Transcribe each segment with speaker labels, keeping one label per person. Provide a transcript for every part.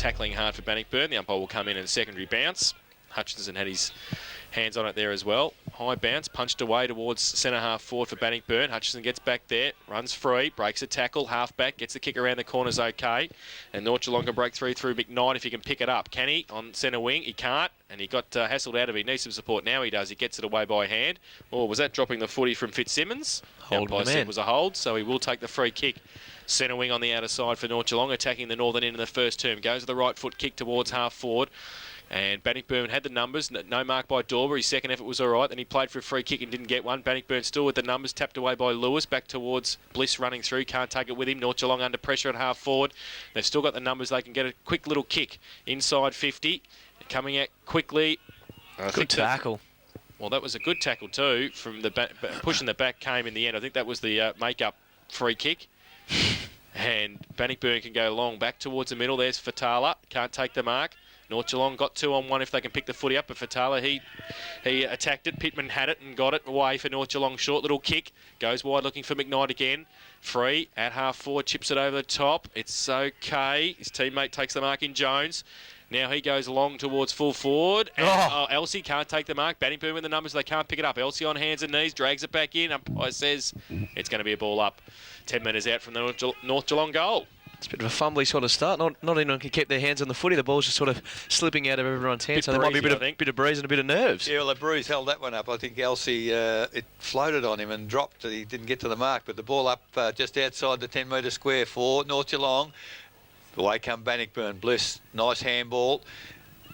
Speaker 1: tackling hard for Bannockburn. The umpire will come in and secondary bounce. Hutchinson had his hands on it there as well. High bounce, punched away towards centre half forward for Bannockburn. Hutchinson gets back there, runs free, breaks a tackle, half back, gets the kick around the corners okay. And North Geelong can break through McKnight if he can pick it up. Can he? On centre wing, he can't. And he got hassled out of it. He needs some support now. He does. He gets it away by hand. Or was that dropping the footy from Fitzsimmons?
Speaker 2: Hold
Speaker 1: by said was a hold, so he will take the free kick. Centre wing on the outer side for North Geelong, attacking the northern end in the first term. Goes with the right foot kick towards half forward. And Bannockburn had the numbers. No mark by Dorber. His second effort was all right. Then he played for a free kick and didn't get one. Bannockburn still with the numbers. Tapped away by Lewis. Back towards Bliss running through. Can't take it with him. North Geelong under pressure at half forward. They've still got the numbers. They can get a quick little kick inside 50. Coming out quickly.
Speaker 2: Good tackle.
Speaker 1: Well, that was a good tackle too. From the back, pushing the back came in the end. I think that was the make-up free kick. And Bannockburn can go long back towards the middle. There's Fatala. Can't take the mark. North Geelong got 2-on-1 if they can pick the footy up, but Fatala, he attacked it. Pittman had it and got it away for North Geelong. Short little kick. Goes wide looking for McKnight again. Free at half forward, chips it over the top. It's okay. His teammate takes the mark in Jones. Now he goes long towards full forward. And, Elsey can't take the mark. Bannockburn with the numbers. They can't pick it up. Elsey on hands and knees. Drags it back in. Umpire says it's going to be a ball up. 10 metres out from the North Geelong goal.
Speaker 2: It's a bit of a fumbly sort of start. Not anyone can keep their hands on the footy. The ball's just sort of slipping out of everyone's hands. So there might be a bit of breeze and a bit of nerves.
Speaker 3: Yeah, well, the breeze held that one up. I think Elsey, it floated on him and dropped. He didn't get to the mark, but the ball up just outside the 10-metre square for North Geelong. Away come Bannockburn. Bliss, nice handball.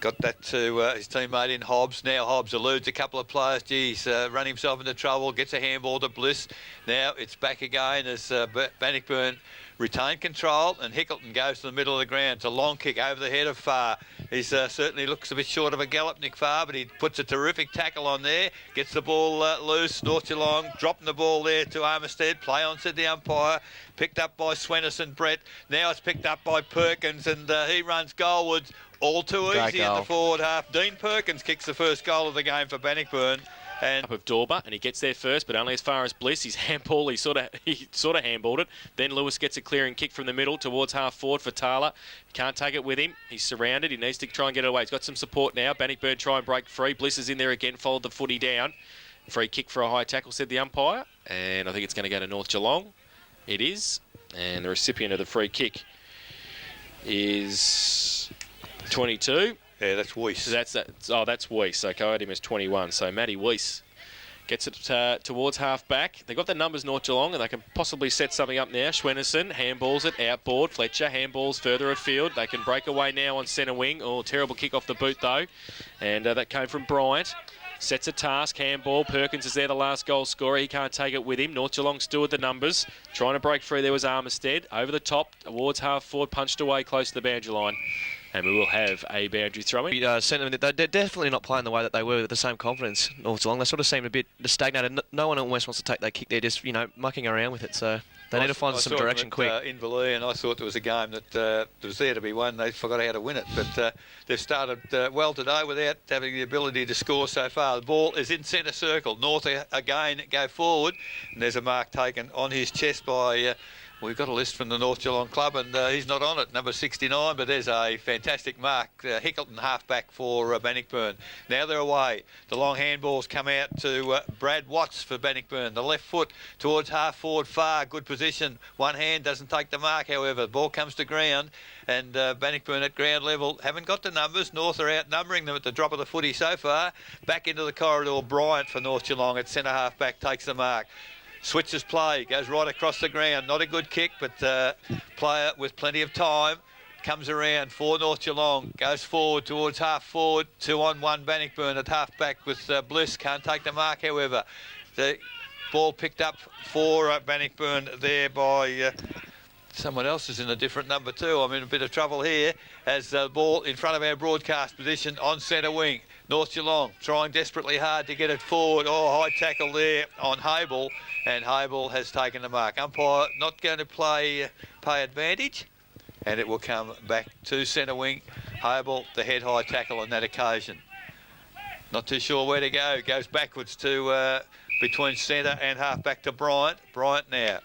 Speaker 3: Got that to his teammate in Hobbs. Now Hobbs eludes a couple of players. Geez, run himself into trouble. Gets a handball to Bliss. Now it's back again as Bannockburn retain control, and Hickleton goes to the middle of the ground. It's a long kick over the head of Farr. He certainly looks a bit short of a gallop, Nick Farr, but he puts a terrific tackle on there. Gets the ball loose. North Geelong dropping the ball there to Armistead. Play on, said the umpire. Picked up by Swennerson, Brett. Now it's picked up by Perkins, and he runs goalwards. All too easy in the forward half. Dean Perkins kicks the first goal of the game for Bannockburn. And up
Speaker 1: of Dorber, and he gets there first, but only as far as Bliss. His handball, he sort of handballed it. Then Lewis gets a clearing kick from the middle towards half forward for Taylor. He can't take it with him. He's surrounded. He needs to try and get it away. He's got some support now. Bannockburn try and break free. Bliss is in there again, followed the footy down. Free kick for a high tackle, said the umpire. And I think it's going to go to North Geelong. It is. And the recipient of the free kick is 22.
Speaker 3: Yeah, that's Weiss.
Speaker 1: That's Weiss. Okay, I had him as 21. So Matty Weiss gets it towards half back. They've got the numbers, North Geelong, and they can possibly set something up now. Schwennerson handballs it outboard. Fletcher handballs further afield. They can break away now on centre wing. Oh, terrible kick off the boot though, and that came from Bryant. Sets a task, handball. Perkins is there, the last goal scorer. He can't take it with him. North Geelong still with the numbers. Trying to break free, there was Armistead. Over the top, towards half forward, punched away close to the boundary line. And we will have a boundary throw-in.
Speaker 2: They're definitely not playing the way that they were with the same confidence, North Geelong. They sort of seem a bit stagnated. No one almost wants to take that kick. They're just, mucking around with it. So they need to find some direction quick.
Speaker 3: Inverleigh, and I thought there was a game that was there to be won. They forgot how to win it. But they've started well today without having the ability to score so far. The ball is in centre circle. North again go forward. And there's a mark taken on his chest by... We've got a list from the North Geelong club, and he's not on it, number 69, but there's a fantastic mark. Hickleton half-back for Bannockburn. Now they're away. The long handballs come out to Brad Watts for Bannockburn. The left foot towards half-forward Far. Good position. One hand doesn't take the mark, however. The ball comes to ground, and Bannockburn at ground level haven't got the numbers. North are outnumbering them at the drop of the footy so far. Back into the corridor, Bryant for North Geelong at centre half-back takes the mark. Switches play, goes right across the ground. Not a good kick, but player with plenty of time. Comes around for North Geelong. Goes forward towards half forward. 2-on-1 Bannockburn at half back with Bliss. Can't take the mark, however. The ball picked up for Bannockburn there by... someone else is in a different number too. I'm in a bit of trouble here as the ball in front of our broadcast position on centre wing. North Geelong trying desperately hard to get it forward. Oh, high tackle there on Habel, and Habel has taken the mark. Umpire not going to pay advantage, and it will come back to centre wing. Habel, the head high tackle on that occasion. Not too sure where to go. Goes backwards to between centre and half back to Bryant. Bryant now.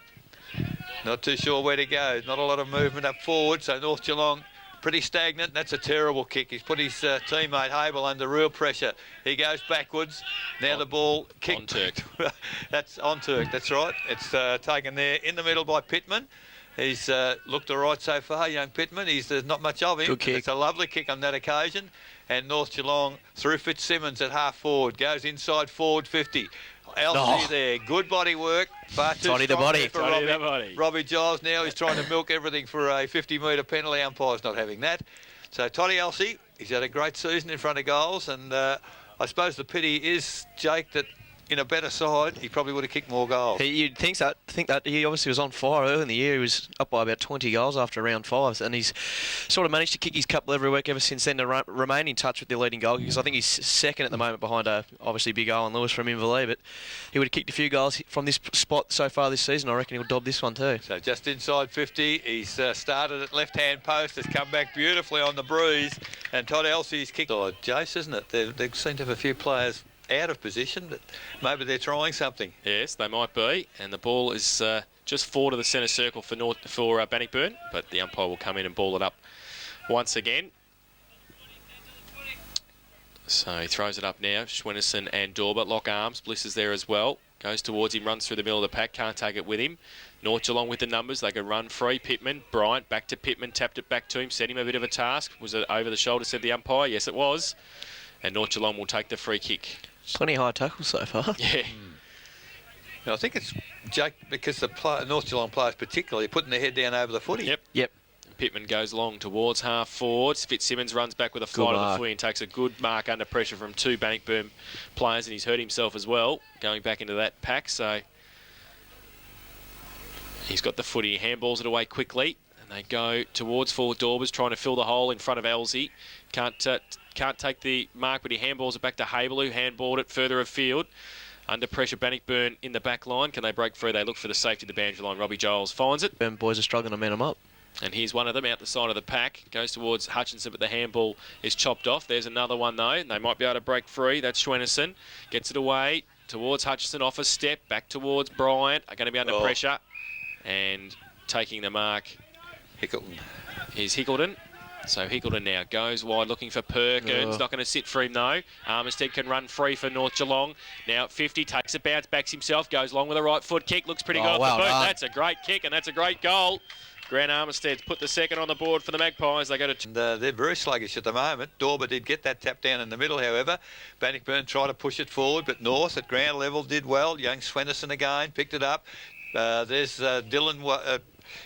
Speaker 3: Not too sure where to go. Not a lot of movement up forward, so North Geelong pretty stagnant. That's a terrible kick. He's put his teammate Hable under real pressure. He goes backwards. Now the ball kicked.
Speaker 1: On Turk.
Speaker 3: That's on Turk, that's right. It's taken there in the middle by Pittman. He's looked all right so far, young Pittman. There's not much of him.
Speaker 2: Good kick.
Speaker 3: It's a lovely kick on that occasion. And North Geelong through Fitzsimmons at half forward. Goes inside forward 50. Elsie there. Good body work. Far too
Speaker 2: Toddy the
Speaker 3: strong
Speaker 2: body.
Speaker 3: there for
Speaker 1: Toddy
Speaker 3: Robbie.
Speaker 1: the body.
Speaker 3: Robbie Giles now is trying to milk everything for a 50-metre penalty. Umpire's not having that. So Toddy Elsie, he's had a great season in front of goals. And I suppose the pity is, Jake, that in a better side, he probably would have kicked more goals.
Speaker 2: You'd think that he obviously was on fire early in the year. He was up by about 20 goals after round 5, and he's sort of managed to kick his couple every week ever since then to remain in touch with the leading goal, because I think he's second at the moment behind obviously big Owen Lewis from Inverleigh, but he would have kicked a few goals from this spot so far this season. I reckon he'll dob this one too.
Speaker 3: So just inside 50, he's started at left-hand post, has come back beautifully on the breeze, and Todd Elsie's kicked. Oh, Jace, isn't it? They seem to have a few players out of position, but maybe they're trying something.
Speaker 1: Yes, they might be. And the ball is just forward of the centre circle for Bannockburn, but the umpire will come in and ball it up once again. So he throws it up now. Schwennerson and Dorber lock arms. Bliss is there as well. Goes towards him, runs through the middle of the pack. Can't take it with him. North Geelong with the numbers. They can run free. Pittman, Bryant, back to Pittman. Tapped it back to him. Set him a bit of a task. Was it over the shoulder, said the umpire? Yes, it was. And North Geelong will take the free kick.
Speaker 2: Plenty high tackles so far.
Speaker 1: Yeah.
Speaker 3: I think it's, Jake, because the North Geelong players particularly putting their head down over the footy.
Speaker 2: Yep.
Speaker 1: Pittman goes long towards half forward. Fitzsimmons runs back with a flight of the footy and takes a good mark under pressure from two Bannockburn players, and he's hurt himself as well, going back into that pack. So he's got the footy. He handballs it away quickly, and they go towards forward. Dorbers trying to fill the hole in front of Elsie. Can't take the mark, but he handballs it back to Hable, who handballed it further afield. Under pressure, Bannockburn in the back line. Can they break free? They look for the safety of the boundary line. Robbie Giles finds it.
Speaker 2: Boys are struggling to man them up.
Speaker 1: And here's one of them out the side of the pack. Goes towards Hutchinson, but the handball is chopped off. There's another one, though. They might be able to break free. That's Schwennerson. Gets it away towards Hutchinson. Off a step. Back towards Bryant. Are going to be under pressure. And taking the mark is Hickleton. So Hickleton now goes wide looking for Perkins. Not going to sit for him though. Armistead can run free for North Geelong. Now at 50, takes a bounce, backs himself, goes long with a right foot kick. Looks pretty good off the boot. That's a great kick and that's a great goal. Grant Armistead's put the second on the board for the Magpies. They go to...
Speaker 3: they're very sluggish at the moment. Dorber did get that tap down in the middle, however. Bannockburn tried to push it forward, but North at ground level did well. Young Schwennerson again picked it up. There's Dylan...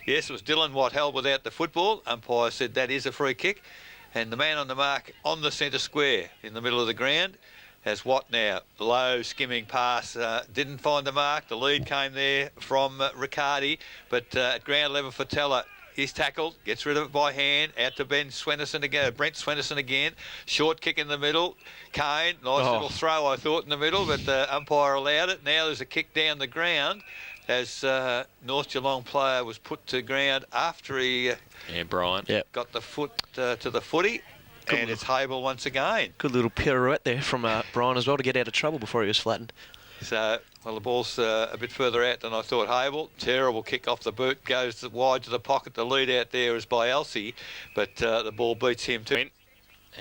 Speaker 3: Yes, it was Dylan Watt held without the football. Umpire said that is a free kick. And the man on the mark on the centre square in the middle of the ground has Watt now. Low skimming pass. Didn't find the mark. The lead came there from Riccardi. But at ground level for Teller. He's tackled, gets rid of it by hand, out to Brent Swennerson again. Short kick in the middle. Kane, nice little throw, I thought, in the middle, but the umpire allowed it. Now there's a kick down the ground as North Geelong player was put to ground after he
Speaker 1: Bryant
Speaker 3: got the foot to the footy. And it's Hable once again.
Speaker 2: Good little pirouette there from Brian as well to get out of trouble before he was flattened.
Speaker 3: So, well, the ball's a bit further out than I thought. Hable, terrible kick off the boot, goes wide to the pocket. The lead out there is by Elsie, but the ball beats him too.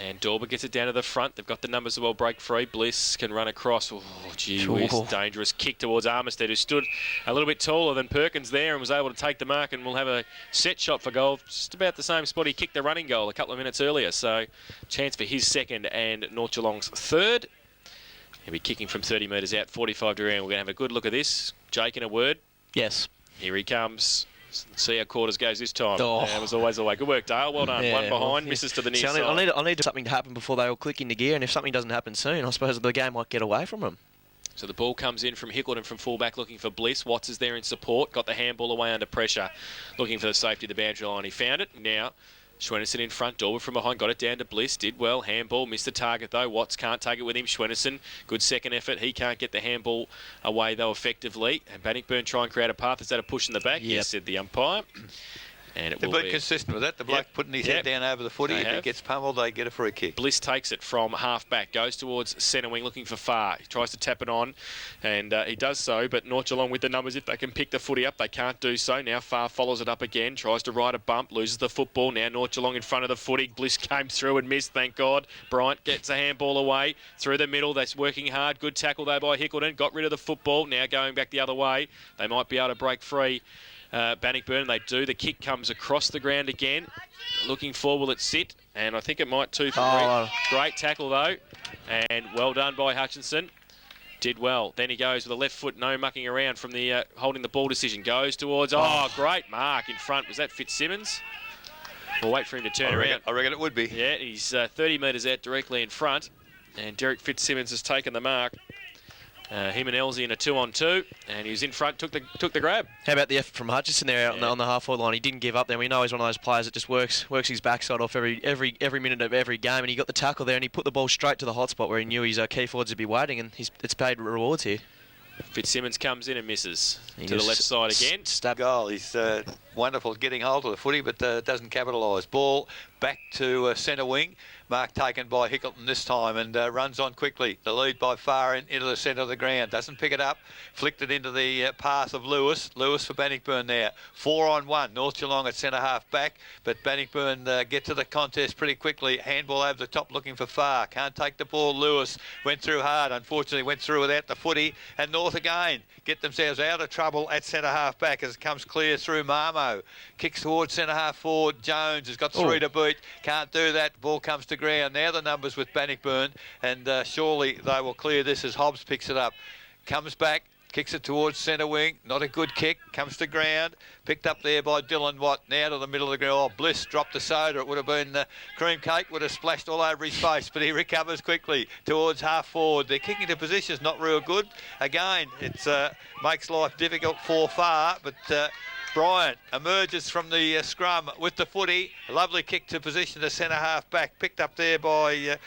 Speaker 1: And Dorber gets it down to the front. They've got the numbers as well. Break free. Bliss can run across. Oh, gee whiz. Dangerous kick towards Armistead, who stood a little bit taller than Perkins there and was able to take the mark, and will have a set shot for goal. Just about the same spot he kicked the running goal a couple of minutes earlier. So, chance for his second and North Geelong's third. He'll be kicking from 30 metres out, 45 to around. We're going to have a good look at this. Jake, in a word.
Speaker 2: Yes.
Speaker 1: Here he comes. See how quarters goes this time. It was always the way. Good work, Dale. Well done. One behind, misses to the near side.
Speaker 2: I need something to happen before they all click into gear, and if something doesn't happen soon, I suppose the game might get away from them.
Speaker 1: So the ball comes in from Hickleton from fullback looking for Bliss. Watts is there in support. Got the handball away under pressure. Looking for the safety of the boundary line. He found it. Now Schwennerson in front. Dorber from behind. Got it down to Bliss. Did well. Handball. Missed the target though. Watts can't take it with him. Schwennerson. Good second effort. He can't get the handball away though effectively. And Bannockburn try and create a path. Is that a push in the back?
Speaker 2: Yep.
Speaker 1: Yes, said the umpire. And it
Speaker 3: They've
Speaker 1: will
Speaker 3: been
Speaker 1: be.
Speaker 3: consistent with that. The bloke putting his head down over the footy.
Speaker 1: They
Speaker 3: If he
Speaker 1: have.
Speaker 3: gets pummeled, they get a free kick.
Speaker 1: Bliss takes it from half-back, goes towards centre wing, looking for Far. He tries to tap it on, and he does so, but North Geelong with the numbers, if they can pick the footy up, they can't do so. Now Far follows it up again, tries to ride a bump, loses the football. Now North Geelong in front of the footy. Bliss came through and missed, thank God. Bryant gets a handball away through the middle. That's working hard. Good tackle, though, by Hickleton. Got rid of the football. Now going back the other way. They might be able to break free. Bannnockburn, they do. The kick comes across the ground again. Looking for, will it sit? And I think it might too. Great tackle, though. And well done by Hutchinson. Did well. Then he goes with a left foot, no mucking around from the holding the ball decision. Goes towards, great mark in front. Was that Fitzsimmons? We'll wait for him to turn around.
Speaker 3: I reckon it would be.
Speaker 1: Yeah, he's 30 metres out directly in front. And Derek Fitzsimmons has taken the mark. Him and Elsie in a 2-on-2, and he was in front, took the grab.
Speaker 2: How about the effort from Hutchinson there out on the half-forward line? He didn't give up there. We know he's one of those players that just works his backside off every minute of every game, and he got the tackle there, and he put the ball straight to the hot spot where he knew his key forwards would be waiting, and it's paid rewards here.
Speaker 1: Fitzsimmons comes in and misses to the left side again.
Speaker 3: Stab goal. He's wonderful getting hold of the footy, but doesn't capitalise. Ball back to centre wing. Mark taken by Hickleton this time and runs on quickly. The lead by Far into the centre of the ground. Doesn't pick it up. Flicked it into the path of Lewis. Lewis for Bannnockburn there. 4-on-1. North Geelong at centre half back, but Bannnockburn get to the contest pretty quickly. Handball over the top looking for Far. Can't take the ball. Lewis went through hard. Unfortunately went through without the footy. And North again get themselves out of trouble at centre half back as it comes clear through Marmo. Kicks towards centre half forward. Jones has got 3 to boot. Can't do that. Ball comes to ground. Now the numbers with Bannnockburn, and surely they will clear this as Hobbs picks it up. Comes back, kicks it towards centre wing. Not a good kick. Comes to ground. Picked up there by Dylan Watt. Now to the middle of the ground. Bliss dropped the soda. It would have been cream cake. Would have splashed all over his face, but he recovers quickly towards half forward. Their kicking to position is not real good. Again, it makes life difficult for Far, but Bryant emerges from the scrum with the footy. A lovely kick to position to centre half back. Picked up there by,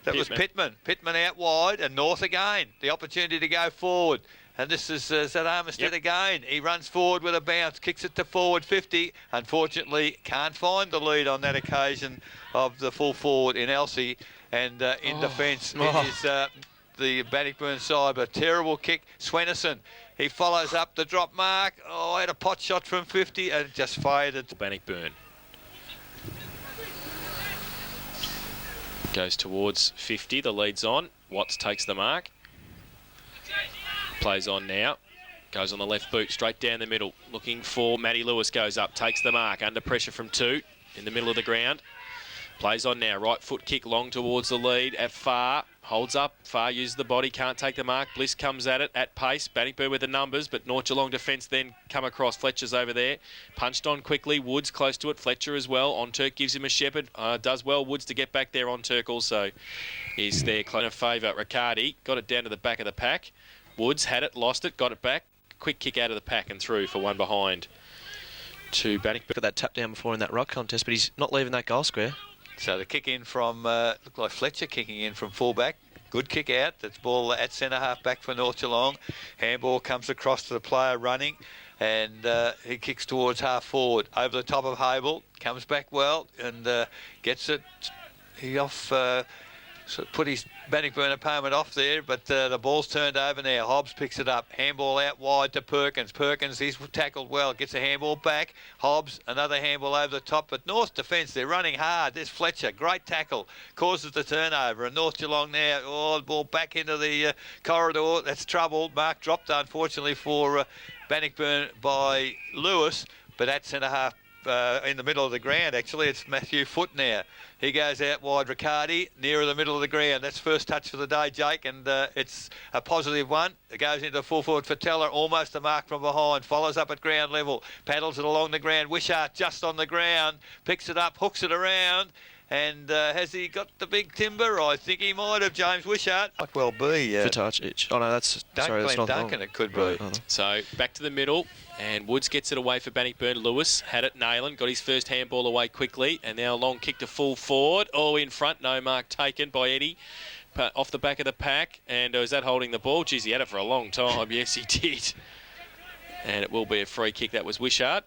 Speaker 3: that was Pittman. Pittman out wide and North again. The opportunity to go forward. And this is Zed Armistead again. He runs forward with a bounce, kicks it to forward 50. Unfortunately, can't find the lead on that occasion of the full forward in Elsie. And in defence, it is the Bannnockburn side, but a terrible kick. Swennerson. He follows up the drop mark. Had a pot shot from 50 and it just faded.
Speaker 1: Bannnockburn goes towards 50. The lead's on. Watts takes the mark. Plays on now. Goes on the left boot, straight down the middle. Looking for Matty Lewis, goes up, takes the mark. Under pressure from 2 in the middle of the ground. Plays on now. Right foot kick long towards the lead at Far. Holds up. Far uses the body. Can't take the mark. Bliss comes at it at pace. Bannnockburn with the numbers, but North Geelong defence then come across. Fletcher's over there. Punched on quickly. Woods close to it. Fletcher as well. On Turk gives him a shepherd. Does well. Woods to get back there. On Turk also is there. Clone of favour. Riccardi got it down to the back of the pack. Woods had it. Lost it. Got it back. Quick kick out of the pack and through for one behind to Bannnockburn.
Speaker 2: Got that tap down before in that rock contest, but he's not leaving that goal square.
Speaker 3: So the kick in from, looked like Fletcher kicking in from fullback. Good kick out. That's ball at centre half back for North Geelong. Handball comes across to the player running and he kicks towards half forward. Over the top of Hable. Comes back well and gets it. He off... So put his Bannnockburn opponent off there, but the ball's turned over now. Hobbs picks it up. Handball out wide to Perkins. Perkins, he's tackled well. Gets a handball back. Hobbs, another handball over the top. But North defence, they're running hard. There's Fletcher. Great tackle. Causes the turnover. And North Geelong now, the ball back into the corridor. That's trouble. Mark dropped, unfortunately, for Bannnockburn by Lewis. But at centre half, in the middle of the ground, actually, it's Matthew Foote now. He goes out wide, Riccardi, nearer the middle of the ground. That's first touch for the day, Jake, and it's a positive one. It goes into full forward for Teller, almost a mark from behind. Follows up at ground level, paddles it along the ground. Wishart just on the ground, picks it up, hooks it around. And has he got the big timber? I think he might have, James Wishart. Might well be.
Speaker 2: Vitacic. Oh, no, that's... sorry, that's not
Speaker 3: Duncan, it could be.
Speaker 1: So back to the middle, and Woods gets it away for Bannnockburn. Lewis had it, Nayland got his first handball away quickly, and now a long kick to full forward. In front, no mark taken by Eddie. Off the back of the pack, and is that holding the ball? Geez, he had it for a long time. Yes, he did. And it will be a free kick. That was Wishart.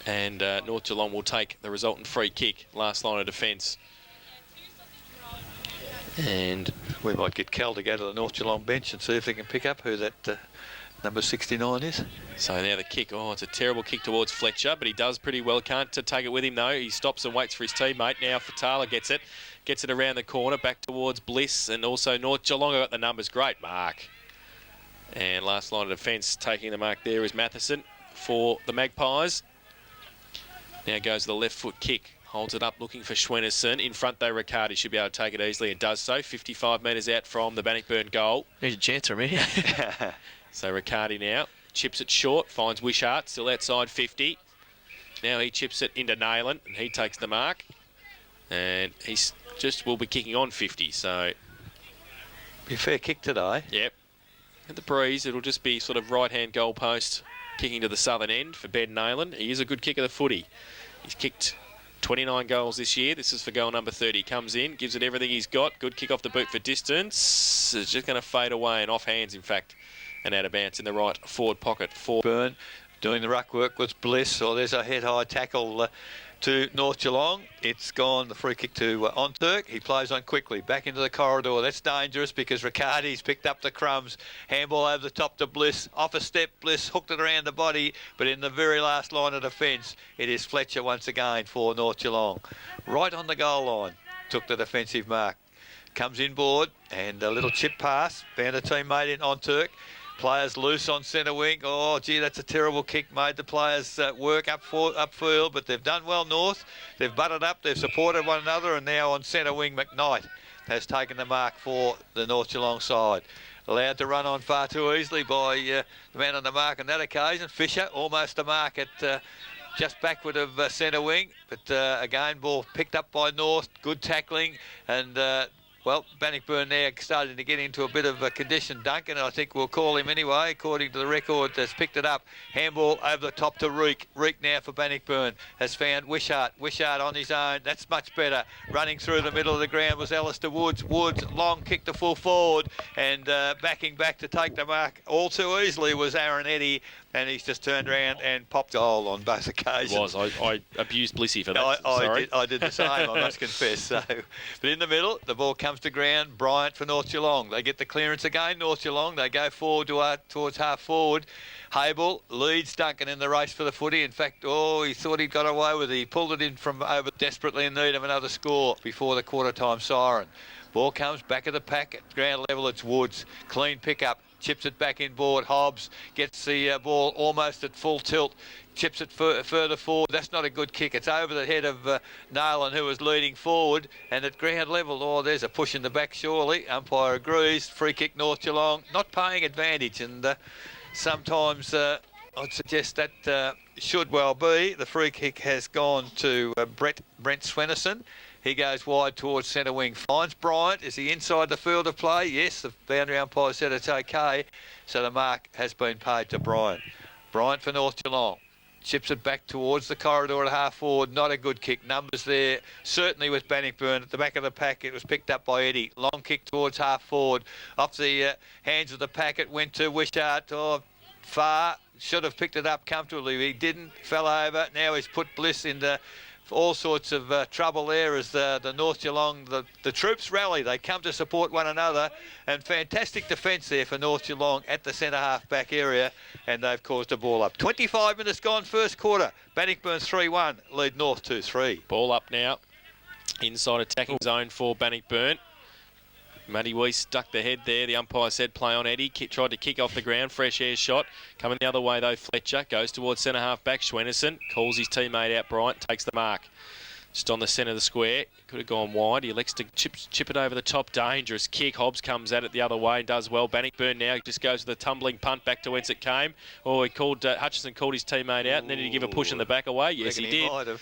Speaker 1: And North Geelong will take the resultant free kick, last line of defence. And
Speaker 3: we might get Cal to go to the North Geelong bench and see if they can pick up who that number 69 is.
Speaker 1: So now the kick, it's a terrible kick towards Fletcher, but he does pretty well. Can't take it with him though. He stops and waits for his teammate. Now Fatala gets it around the corner, back towards Bliss, and also North Geelong got the numbers. Great mark. And last line of defence taking the mark there is Matheson for the Magpies. Now goes the left foot kick. Holds it up looking for Schwennerson. In front though, Riccardi should be able to take it easily and does so. 55 metres out from the Bannockburn goal.
Speaker 2: There's a chance for me.
Speaker 1: So Riccardi now chips it short, finds Wishart, still outside 50. Now he chips it into Nayland and he takes the mark. And he's just will be kicking on 50, so...
Speaker 3: Be a fair kick today.
Speaker 1: Yep. At the breeze, it'll just be sort of right-hand goal post kicking to the southern end for Ben Nayland. He is a good kick of the footy. He's kicked 29 goals this year. This is for goal number 30. Comes in, gives it everything he's got. Good kick off the boot for distance. It's just going to fade away and off hands, in fact, and out of bounds in the right forward pocket for
Speaker 3: Burn. Doing the ruck work was Bliss. There's a head-high tackle to North Geelong. It's gone, the free kick to Onturk. He plays on quickly, back into the corridor. That's dangerous because Riccardi's picked up the crumbs. Handball over the top to Bliss. Off a step, Bliss hooked it around the body, but in the very last line of defence, it is Fletcher once again for North Geelong. Right on the goal line, took the defensive mark. Comes inboard, and a little chip pass. Found a teammate in Onturk. Players loose on centre wing. Oh, gee, that's a terrible kick. Made the players work upfield, but they've done well, North. They've butted up, they've supported one another, and now on centre wing, McKnight has taken the mark for the North Geelong side. Allowed to run on far too easily by the man on the mark on that occasion. Fisher, almost the mark at just backward of centre wing, but again, ball picked up by North. Good tackling, and well, Bannockburn now starting to get into a bit of a condition. Duncan, I think we'll call him anyway, according to the record, has picked it up. Handball over the top to Reek. Reek now for Bannockburn has found Wishart. Wishart on his own. That's much better. Running through the middle of the ground was Alistair Woods. Woods, long kick to full forward and backing back to take the mark all too easily was Aaron Eddy. And he's just turned around and popped goal on both occasions.
Speaker 1: It was. I abused Blissy for that.
Speaker 3: I did the same, I must confess. So, but in the middle, the ball comes to ground. Bryant for North Geelong. They get the clearance again, North Geelong. They go forward towards half forward. Hable leads Duncan in the race for the footy. In fact, he thought he'd got away with it. He pulled it in from over, desperately in need of another score before the quarter-time siren. Ball comes back of the pack at ground level. It's Woods. Clean pickup. Chips it back inboard. Hobbs gets the ball almost at full tilt. Chips it further forward. That's not a good kick. It's over the head of Nayland, who was leading forward. And at ground level, there's a push in the back, surely. Umpire agrees. Free kick, North Geelong. Not paying advantage. And sometimes I'd suggest that should well be. The free kick has gone to Brent Swennerson. He goes wide towards centre wing. Finds Bryant. Is he inside the field of play? Yes, the boundary umpire said it's okay. So the mark has been paid to Bryant. Bryant for North Geelong. Chips it back towards the corridor at half forward. Not a good kick. Numbers there. Certainly with Bannockburn at the back of the pack. It was picked up by Eddie. Long kick towards half forward. Off the hands of the pack. It went to Wishart. Far. Should have picked it up comfortably. He didn't. Fell over. Now he's put Bliss into all sorts of trouble there as the North Geelong, the troops rally. They come to support one another, and fantastic defence there for North Geelong at the centre half back area, and they've caused a ball up. 25 minutes gone first quarter. Bannockburn 3-1, lead North 2-3.
Speaker 1: Ball up now, inside attacking zone for Bannockburn. Matty Weiss stuck the head there. The umpire said play on Eddie. Tried to kick off the ground. Fresh air shot. Coming the other way though, Fletcher goes towards centre half back. Schwennerson calls his teammate out. Bryant takes the mark. Just on the centre of the square. Could have gone wide. He elects to chip it over the top. Dangerous kick. Hobbs comes at it the other way and does well. Bannockburn now just goes with a tumbling punt back to whence it came. He called Hutchinson called his teammate out, and then did he give a push in the back away? Yes, he did.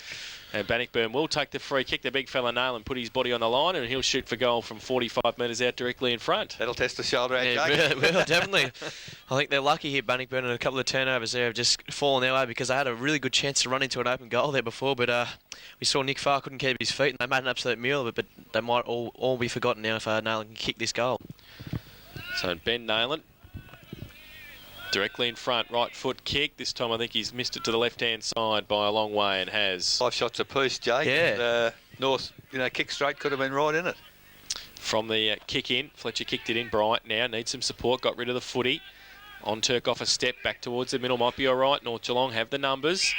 Speaker 1: And Bannockburn will take the free kick. The big fella nail and put his body on the line, and he'll shoot for goal from 45 metres out directly in front.
Speaker 3: That'll test the shoulder out,
Speaker 2: yeah, well, definitely. I think they're lucky here, Bannockburn, and a couple of turnovers there have just fallen their way because they had a really good chance to run into an open goal there before, but we saw Nick Farr couldn't keep his feet, and they made an absolute meal of it, but they might all be forgotten now if Nayland can kick this goal.
Speaker 1: So Ben Nayland Directly in front, right foot kick. This time I think he's missed it to the left-hand side by a long way and has.
Speaker 3: 5 shots apiece, Jake.
Speaker 2: Yeah.
Speaker 3: And, North, kick straight could have been right in it.
Speaker 1: From the kick in, Fletcher kicked it in. Bryant now needs some support, got rid of the footy. On Turk off a step, back towards the middle, might be all right. North Geelong have the numbers.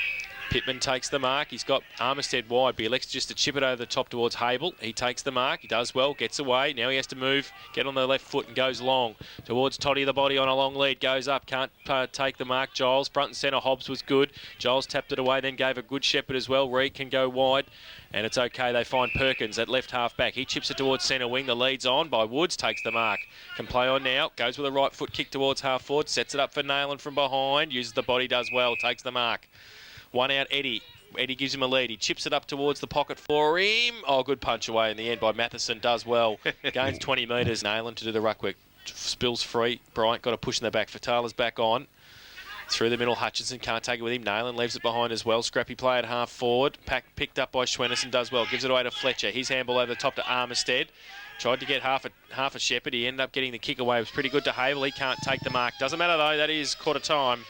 Speaker 1: Pittman takes the mark. He's got Armistead wide, but he elects just to chip it over the top towards Hable. He takes the mark. He does well, gets away. Now he has to move, get on the left foot and goes long. Towards Toddy, the body on a long lead, goes up. Can't take the mark. Giles, front and centre. Hobbs was good. Giles tapped it away, then gave a good shepherd as well. Reed can go wide. And it's okay. They find Perkins at left half back. He chips it towards centre wing. The lead's on by Woods. Takes the mark. Can play on now. Goes with a right foot kick towards half forward. Sets it up for Nayland from behind. Uses the body. Does well. Takes the mark. One out, Eddie. Eddie gives him a lead. He chips it up towards the pocket for him. Oh, good punch away in the end by Matheson. Does well. Gains 20 metres. Nayland to do the ruck work. Spills free. Bryant got a push in the back. Fatala's back on. Through the middle, Hutchinson can't take it with him. Nayland leaves it behind as well. Scrappy play at half forward. Picked up by Schwennerson, does well. Gives it away to Fletcher. His handball over the top to Armistead. Tried to get half a shepherd. He ended up getting the kick away. It was pretty good to Hable. He can't take the mark. Doesn't matter though. That is quarter time.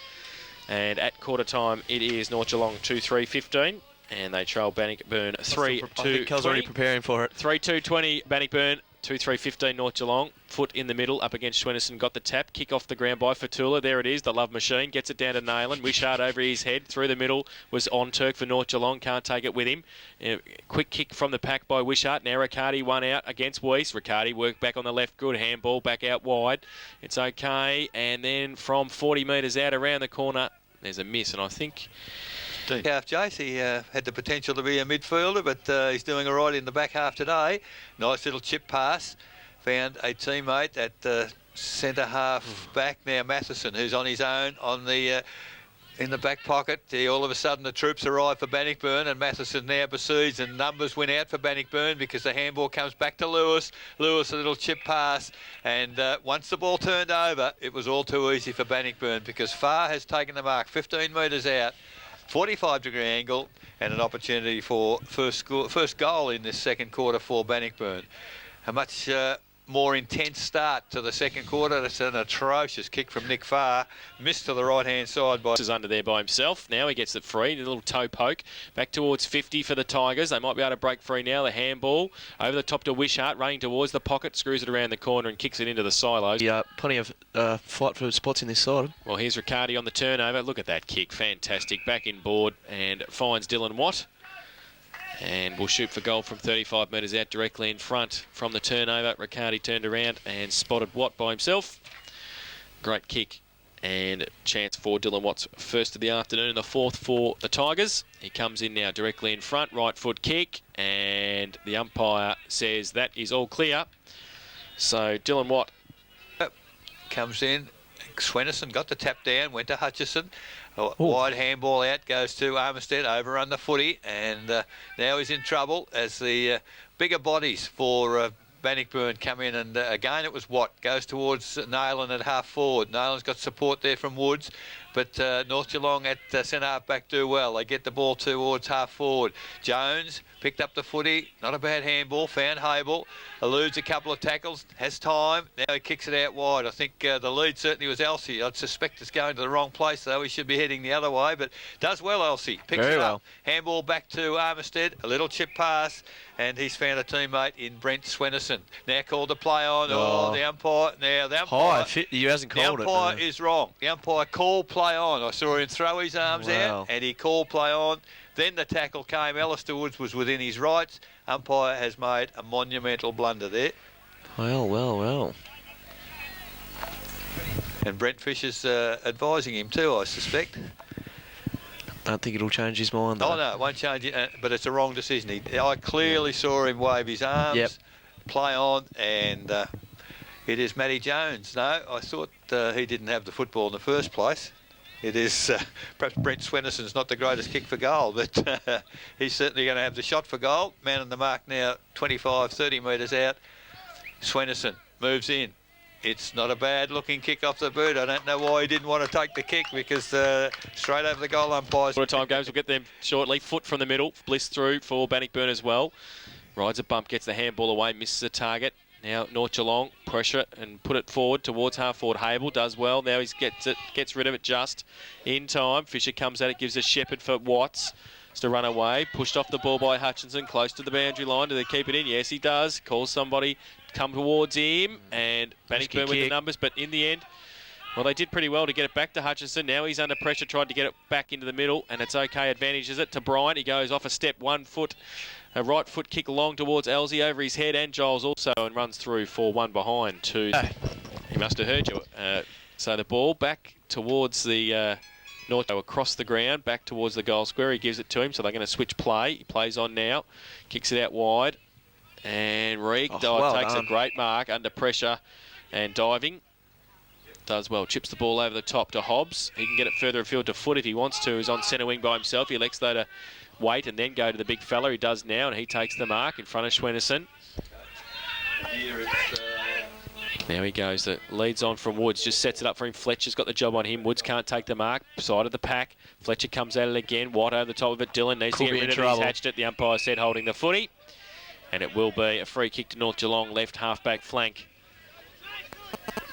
Speaker 1: And at quarter time, it is North Geelong 2-3-15. And they trail Bannockburn 3-2.
Speaker 2: I think Kel's already preparing for it.
Speaker 1: 3-2-20 Bannockburn. 2-3-15 North Geelong. Foot in the middle, up against Schwennerson. Got the tap. Kick off the ground by Fatula. There it is, the love machine. Gets it down to Nayland. Wishart over his head. Through the middle was on Turk for North Geelong. Can't take it with him. Quick kick from the pack by Wishart. Now Riccardi one out against Weiss. Riccardi worked back on the left. Good handball. Back out wide. It's okay. And then from 40 metres out around the corner, there's a miss. And I think...
Speaker 3: Half Jace, he had the potential to be a midfielder, but he's doing all right in the back half today. Nice little chip pass. Found a teammate at the centre half back now, Matheson, who's on his own on the in the back pocket. All of a sudden the troops arrive for Bannockburn, and Matheson now pursues, and numbers went out for Bannockburn because the handball comes back to Lewis. Lewis, a little chip pass, and once the ball turned over, it was all too easy for Bannockburn because Farr has taken the mark 15 metres out. 45-degree angle and an opportunity for first goal in this second quarter for Bannockburn. A much more intense start to the second quarter. That's an atrocious kick from Nick Farr. Missed to the right-hand side by...
Speaker 1: Is under there by himself. Now he gets it free. A little toe poke. Back towards 50 for the Tigers. They might be able to break free now. The handball over the top to Wishart. Running towards the pocket. Screws it around the corner and kicks it into the silos.
Speaker 2: Yeah, plenty of fight for spots in this side.
Speaker 1: Well, here's Riccardi on the turnover. Look at that kick. Fantastic. Back in board and finds Dylan Watt. And will shoot for goal from 35 metres out directly in front from the turnover. Riccardi turned around and spotted Watt by himself. Great kick and chance for Dylan Watt's first of the afternoon, the fourth for the Tigers. He comes in now directly in front, right foot kick, and the umpire says that is all clear. So Dylan Watt
Speaker 3: comes in. Schwennerson got the tap down, went to Hutchison. Wide handball out, goes to Armistead, overrun the footy, and now he's in trouble as the bigger bodies for Bannockburn come in, and again it was Watt, goes towards Nayland at half forward. Nayland's got support there from Woods, but North Geelong at centre half back do well. They get the ball towards half forward. Jones picked up the footy, not a bad handball, found Hable, eludes a couple of tackles, has time, now he kicks it out wide. I think the lead certainly was Elsie. I'd suspect it's going to the wrong place though, he should be heading the other way, but does well Elsie, picks it up. Handball back to Armistead, a little chip pass, and he's found a teammate in Brent Swennerson. Now called to play on, the umpire,
Speaker 2: He hasn't called it.
Speaker 3: The umpire is wrong. The umpire called play on. I saw him throw his arms out, and he called play on. Then the tackle came. Alistair Woods was within his rights. Umpire has made a monumental blunder there.
Speaker 2: Well.
Speaker 3: And Brent Fisher's advising him too, I suspect.
Speaker 2: I don't think it'll change his mind though.
Speaker 3: Oh no, it won't change it, but it's a wrong decision. I clearly saw him wave his arms, play on, and it is Matty Jones. No, I thought he didn't have the football in the first place. It is perhaps Brent Swennerson's not the greatest kick for goal, but he's certainly going to have the shot for goal. Man on the mark now, 25, 30 metres out. Swennerson moves in. It's not a bad looking kick off the boot. I don't know why he didn't want to take the kick because straight over the goal umpires.
Speaker 1: What time goes, we'll get them shortly. Foot from the middle, bliss through for Bannockburn as well. Rides a bump, gets the handball away, misses a target. Now North Geelong pressure it and put it forward towards half forward. Hable does well. Now he gets rid of it just in time. Fisher comes at it, gives a shepherd for Watts. It's to run away. Pushed off the ball by Hutchinson, close to the boundary line. Do they keep it in? Yes, he does. Calls somebody come towards him, and Bannnockburn with the numbers. But in the end, well, they did pretty well to get it back to Hutchinson. Now he's under pressure, tried to get it back into the middle, and it's okay. Advantages it to Bryant. He goes off a step, 1 foot. A right foot kick long towards Elsie over his head, and Giles also, and runs through for 1 behind. He must have heard you. So the ball back towards the North, across the ground, back towards the goal square. He gives it to him, so they're going to switch play. He plays on now, kicks it out wide, and Reed takes a great mark under pressure and diving. Does well, chips the ball over the top to Hobbs. He can get it further afield to Foot if he wants to. He's on centre wing by himself. He elects though to wait and then go to the big fella. He does now, and he takes the mark in front of Schwennerson. Now he goes, leads on from Woods, just sets it up for him. Fletcher's got the job on him. Woods can't take the mark. Side of the pack. Fletcher comes at it again. White over the top of it. Dylan needs to get rid of it. He's hatched it. The umpire said holding the footy. And it will be a free kick to North Geelong, left half-back flank.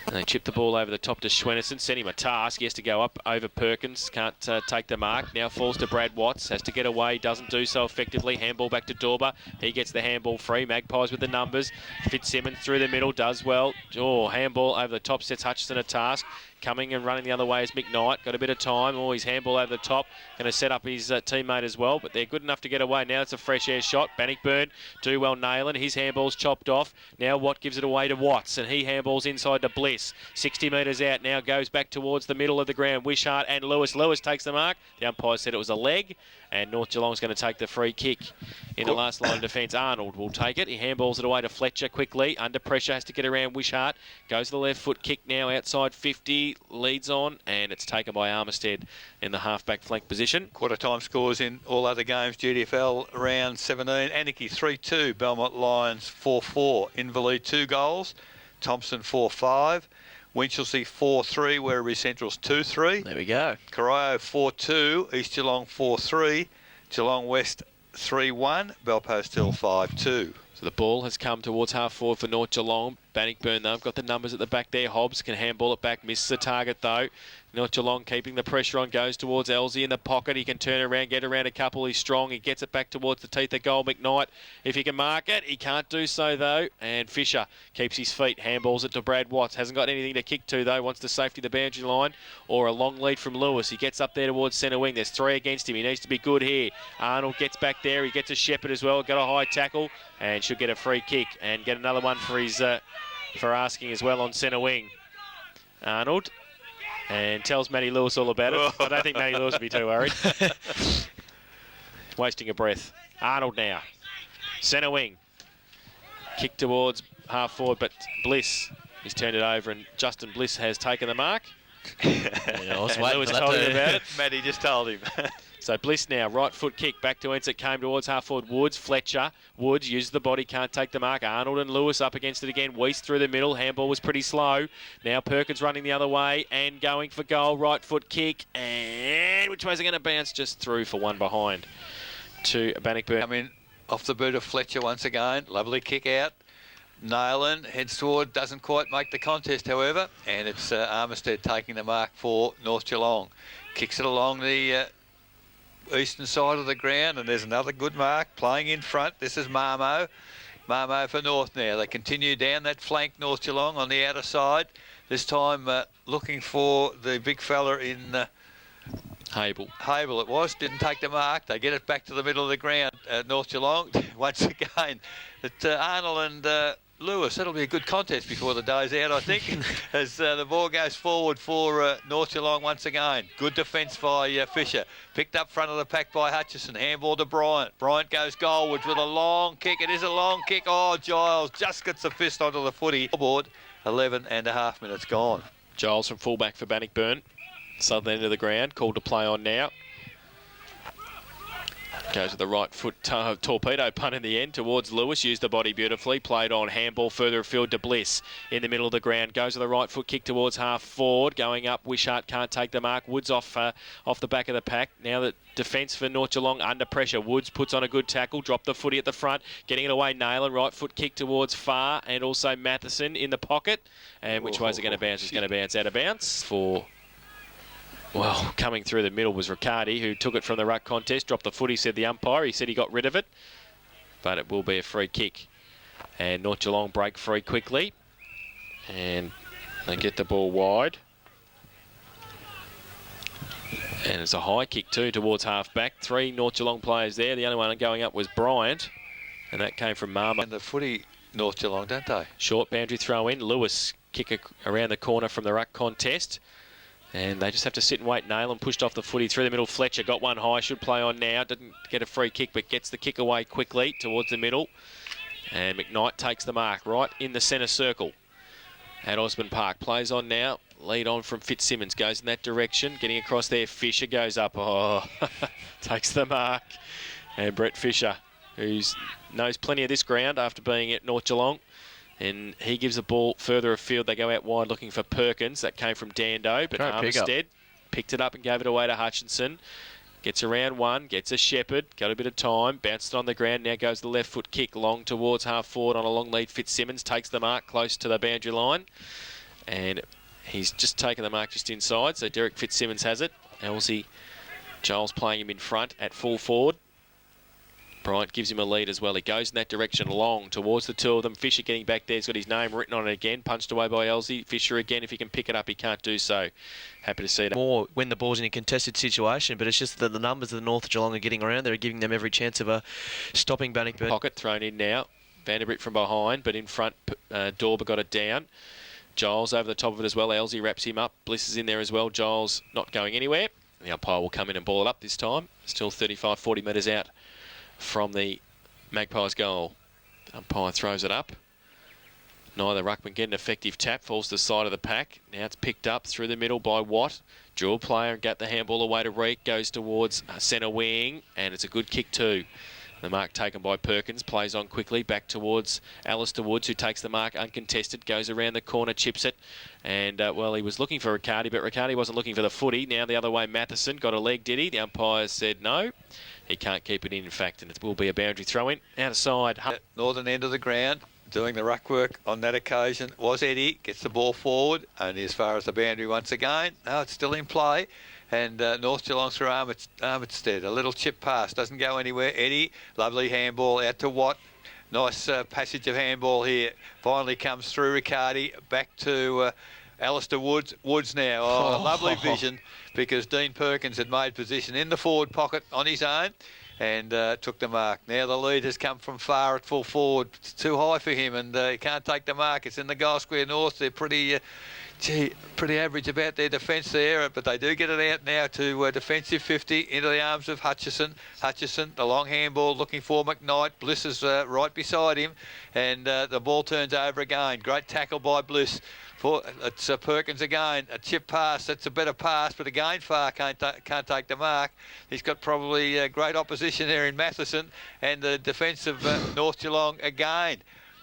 Speaker 1: And they chip the ball over the top to Schwennerson, sent him a task. He has to go up over Perkins, can't take the mark. Now falls to Brad Watts, has to get away, doesn't do so effectively. Handball back to Dorber. He gets the handball free. Magpies with the numbers. Fitzsimmons through the middle, does well. Oh, handball over the top, sets Hutchison a task. Coming and running the other way is McKnight. Got a bit of time. Oh, his handball over the top. Going to set up his teammate as well, but they're good enough to get away. Now it's a fresh air shot. Bannnockburn do well nailing. His handball's chopped off. Now Watt gives it away to Watts, and he handballs inside to Bliss. 60 metres out. Now goes back towards the middle of the ground. Wishart and Lewis. Lewis takes the mark. The umpire said it was a leg, and North Geelong's going to take the free kick in the last line of defence. Arnold will take it. He handballs it away to Fletcher quickly. Under pressure, has to get around Wishart. Goes to the left foot kick now outside 50. Leads on, and it's taken by Armistead in the half-back flank position.
Speaker 3: Quarter time scores in all other games. GDFL round 17. Anarchy 3-2. Belmont Lions 4-4. Invalid 2 goals. Thompson 4-5. Winchelsea 4-3. Werribee Central's 2-3.
Speaker 2: There we go.
Speaker 3: Corio 4-2. East Geelong 4-3. Geelong West 3-1. Belpost Hill 5-2.
Speaker 1: So the ball has come towards half forward for North Geelong. Bannnockburn, though, got the numbers at the back there. Hobbs can handball it back, misses the target, though. North Geelong keeping the pressure on, goes towards Elsie in the pocket. He can turn around, get around a couple. He's strong. He gets it back towards the teeth of goal. McKnight, if he can mark it, he can't do so, though. And Fisher keeps his feet, handballs it to Brad Watts. Hasn't got anything to kick to, though. Wants the safety of the boundary line or a long lead from Lewis. He gets up there towards centre wing. There's 3 against him. He needs to be good here. Arnold gets back there. He gets a shepherd as well. Got a high tackle and should get a free kick and get another one for his for asking as well on centre wing. Arnold. And tells Matty Lewis all about it. I don't think Matty Lewis would be too worried. Wasting a breath. Arnold now. Centre wing. Kick towards half forward, but Bliss, he's turned it over, and Justin Bliss has taken the mark.
Speaker 2: I was waiting
Speaker 1: Lewis
Speaker 2: for that
Speaker 1: told him
Speaker 2: too.
Speaker 1: about it.
Speaker 3: Matty just told him.
Speaker 1: So Bliss now, right foot kick, back to Ence. It came towards half forward. Woods, Fletcher. Woods uses the body, can't take the mark. Arnold and Lewis up against it again. Weiss through the middle. Handball was pretty slow. Now Perkins running the other way and going for goal. Right foot kick. And which way's it going to bounce? Just through for 1 behind to Bannnockburn.
Speaker 3: I mean, off the boot of Fletcher once again. Lovely kick out. Nayland heads toward, doesn't quite make the contest, however. And it's Armistead taking the mark for North Geelong. Kicks it along the eastern side of the ground, and there's another good mark playing in front. This is Marmo for North now. They continue down that flank, North Geelong on the outer side, this time looking for the big fella in Hable it was, didn't take the mark. They get it back to the middle of the ground, North Geelong once again. Arnold and Lewis, that'll be a good contest before the day's out, I think, as the ball goes forward for North Geelong once again. Good defence by Fisher. Picked up front of the pack by Hutchison. Handball to Bryant. Bryant goes goalwards with a long kick. It is a long kick. Oh, Giles just gets the fist onto the footy. Board, 11.5 minutes gone.
Speaker 1: Giles from fullback for Bannnockburn. Southern end of the ground, called to play on now. Goes with the right foot torpedo punt in the end towards Lewis. Used the body beautifully. Played on. Handball further afield to Bliss. In the middle of the ground. Goes with the right foot kick towards half forward. Going up. Wishart can't take the mark. Woods off the back of the pack. Now the defence for North Geelong under pressure. Woods puts on a good tackle. Dropped the footy at the front. Getting it away. Nailan. Right foot kick towards Far. And also Matheson in the pocket. And which way is it going to bounce? It's going to bounce out of bounds for... Well, coming through the middle was Riccardi, who took it from the ruck contest, dropped the footy, said the umpire. He said he got rid of it, but it will be a free kick. And North Geelong break free quickly, and they get the ball wide. And it's a high kick too towards half-back. 3 North Geelong players there. The only one going up was Bryant, and that came from Marma.
Speaker 3: And the footy, North Geelong, don't they?
Speaker 1: Short boundary throw in. Lewis kick around the corner from the ruck contest. And they just have to sit and wait. Nailan pushed off the footy through the middle. Fletcher got one high, should play on now. Didn't get a free kick, but gets the kick away quickly towards the middle. And McKnight takes the mark right in the centre circle at Osborne Park. Plays on now. Lead on from Fitzsimmons. Goes in that direction. Getting across there. Fisher goes up. Oh, takes the mark. And Brett Fisher, who knows plenty of this ground after being at North Geelong. And he gives the ball further afield. They go out wide looking for Perkins. That came from Dando, but Armistead picked it up and gave it away to Hutchinson. Gets around one, gets a Shepherd, got a bit of time, bounced it on the ground. Now goes the left foot kick long towards half forward on a long lead. Fitzsimmons takes the mark close to the boundary line. And he's just taken the mark just inside. So Derek Fitzsimmons has it. Elsie Giles playing him in front at full forward. Bryant gives him a lead as well. He goes in that direction long towards the two of them. Fisher getting back there. He's got his name written on it again. Punched away by Elsie. Fisher again. If he can pick it up, he can't do so. Happy to see that.
Speaker 2: More when the ball's in a contested situation, but it's just that the numbers that the North Geelong are getting around, they're giving them every chance of stopping Bannnockburn.
Speaker 1: Pocket thrown in now. Vanderbilt from behind, but in front, Dorber got it down. Giles over the top of it as well. Elsie wraps him up. Bliss is in there as well. Giles not going anywhere. The umpire will come in and ball it up this time. Still 35, 40 metres out from the Magpies goal. The umpire throws it up. Neither ruckman get an effective tap. Falls to the side of the pack. Now it's picked up through the middle by Watt. Dual player and got the handball away to Reek. Goes towards centre wing, and it's a good kick too. The mark taken by Perkins. Plays on quickly back towards Alistair Woods, who takes the mark uncontested. Goes around the corner, chips it. And, well, he was looking for Riccardi, but Riccardi wasn't looking for the footy. Now the other way, Matheson got a leg, did he? The umpire said no. He can't keep it in fact, and it will be a boundary throw-in. Outside.
Speaker 3: Northern end of the ground, doing the ruck work on that occasion was Eddie. Gets the ball forward, only as far as the boundary once again. No, it's still in play. And North Geelong through Armistead. A little chip pass, doesn't go anywhere. Eddie, lovely handball out to Watt. Nice passage of handball here. Finally comes through Riccardi, back to Alistair Woods. Woods now, lovely vision, because Dean Perkins had made position in the forward pocket on his own and took the mark. Now the lead has come from Far at full forward. It's too high for him, and he can't take the mark. It's in the goal square north. They're pretty average about their defence there, but they do get it out now to defensive 50 into the arms of Hutchison. Hutchison, the long handball looking for McKnight. Bliss is right beside him, and the ball turns over again. Great tackle by Bliss. It's Perkins again, a chip pass. That's a better pass, but again Far can't take the mark. He's got probably great opposition there in Matheson, and the defence of North Geelong again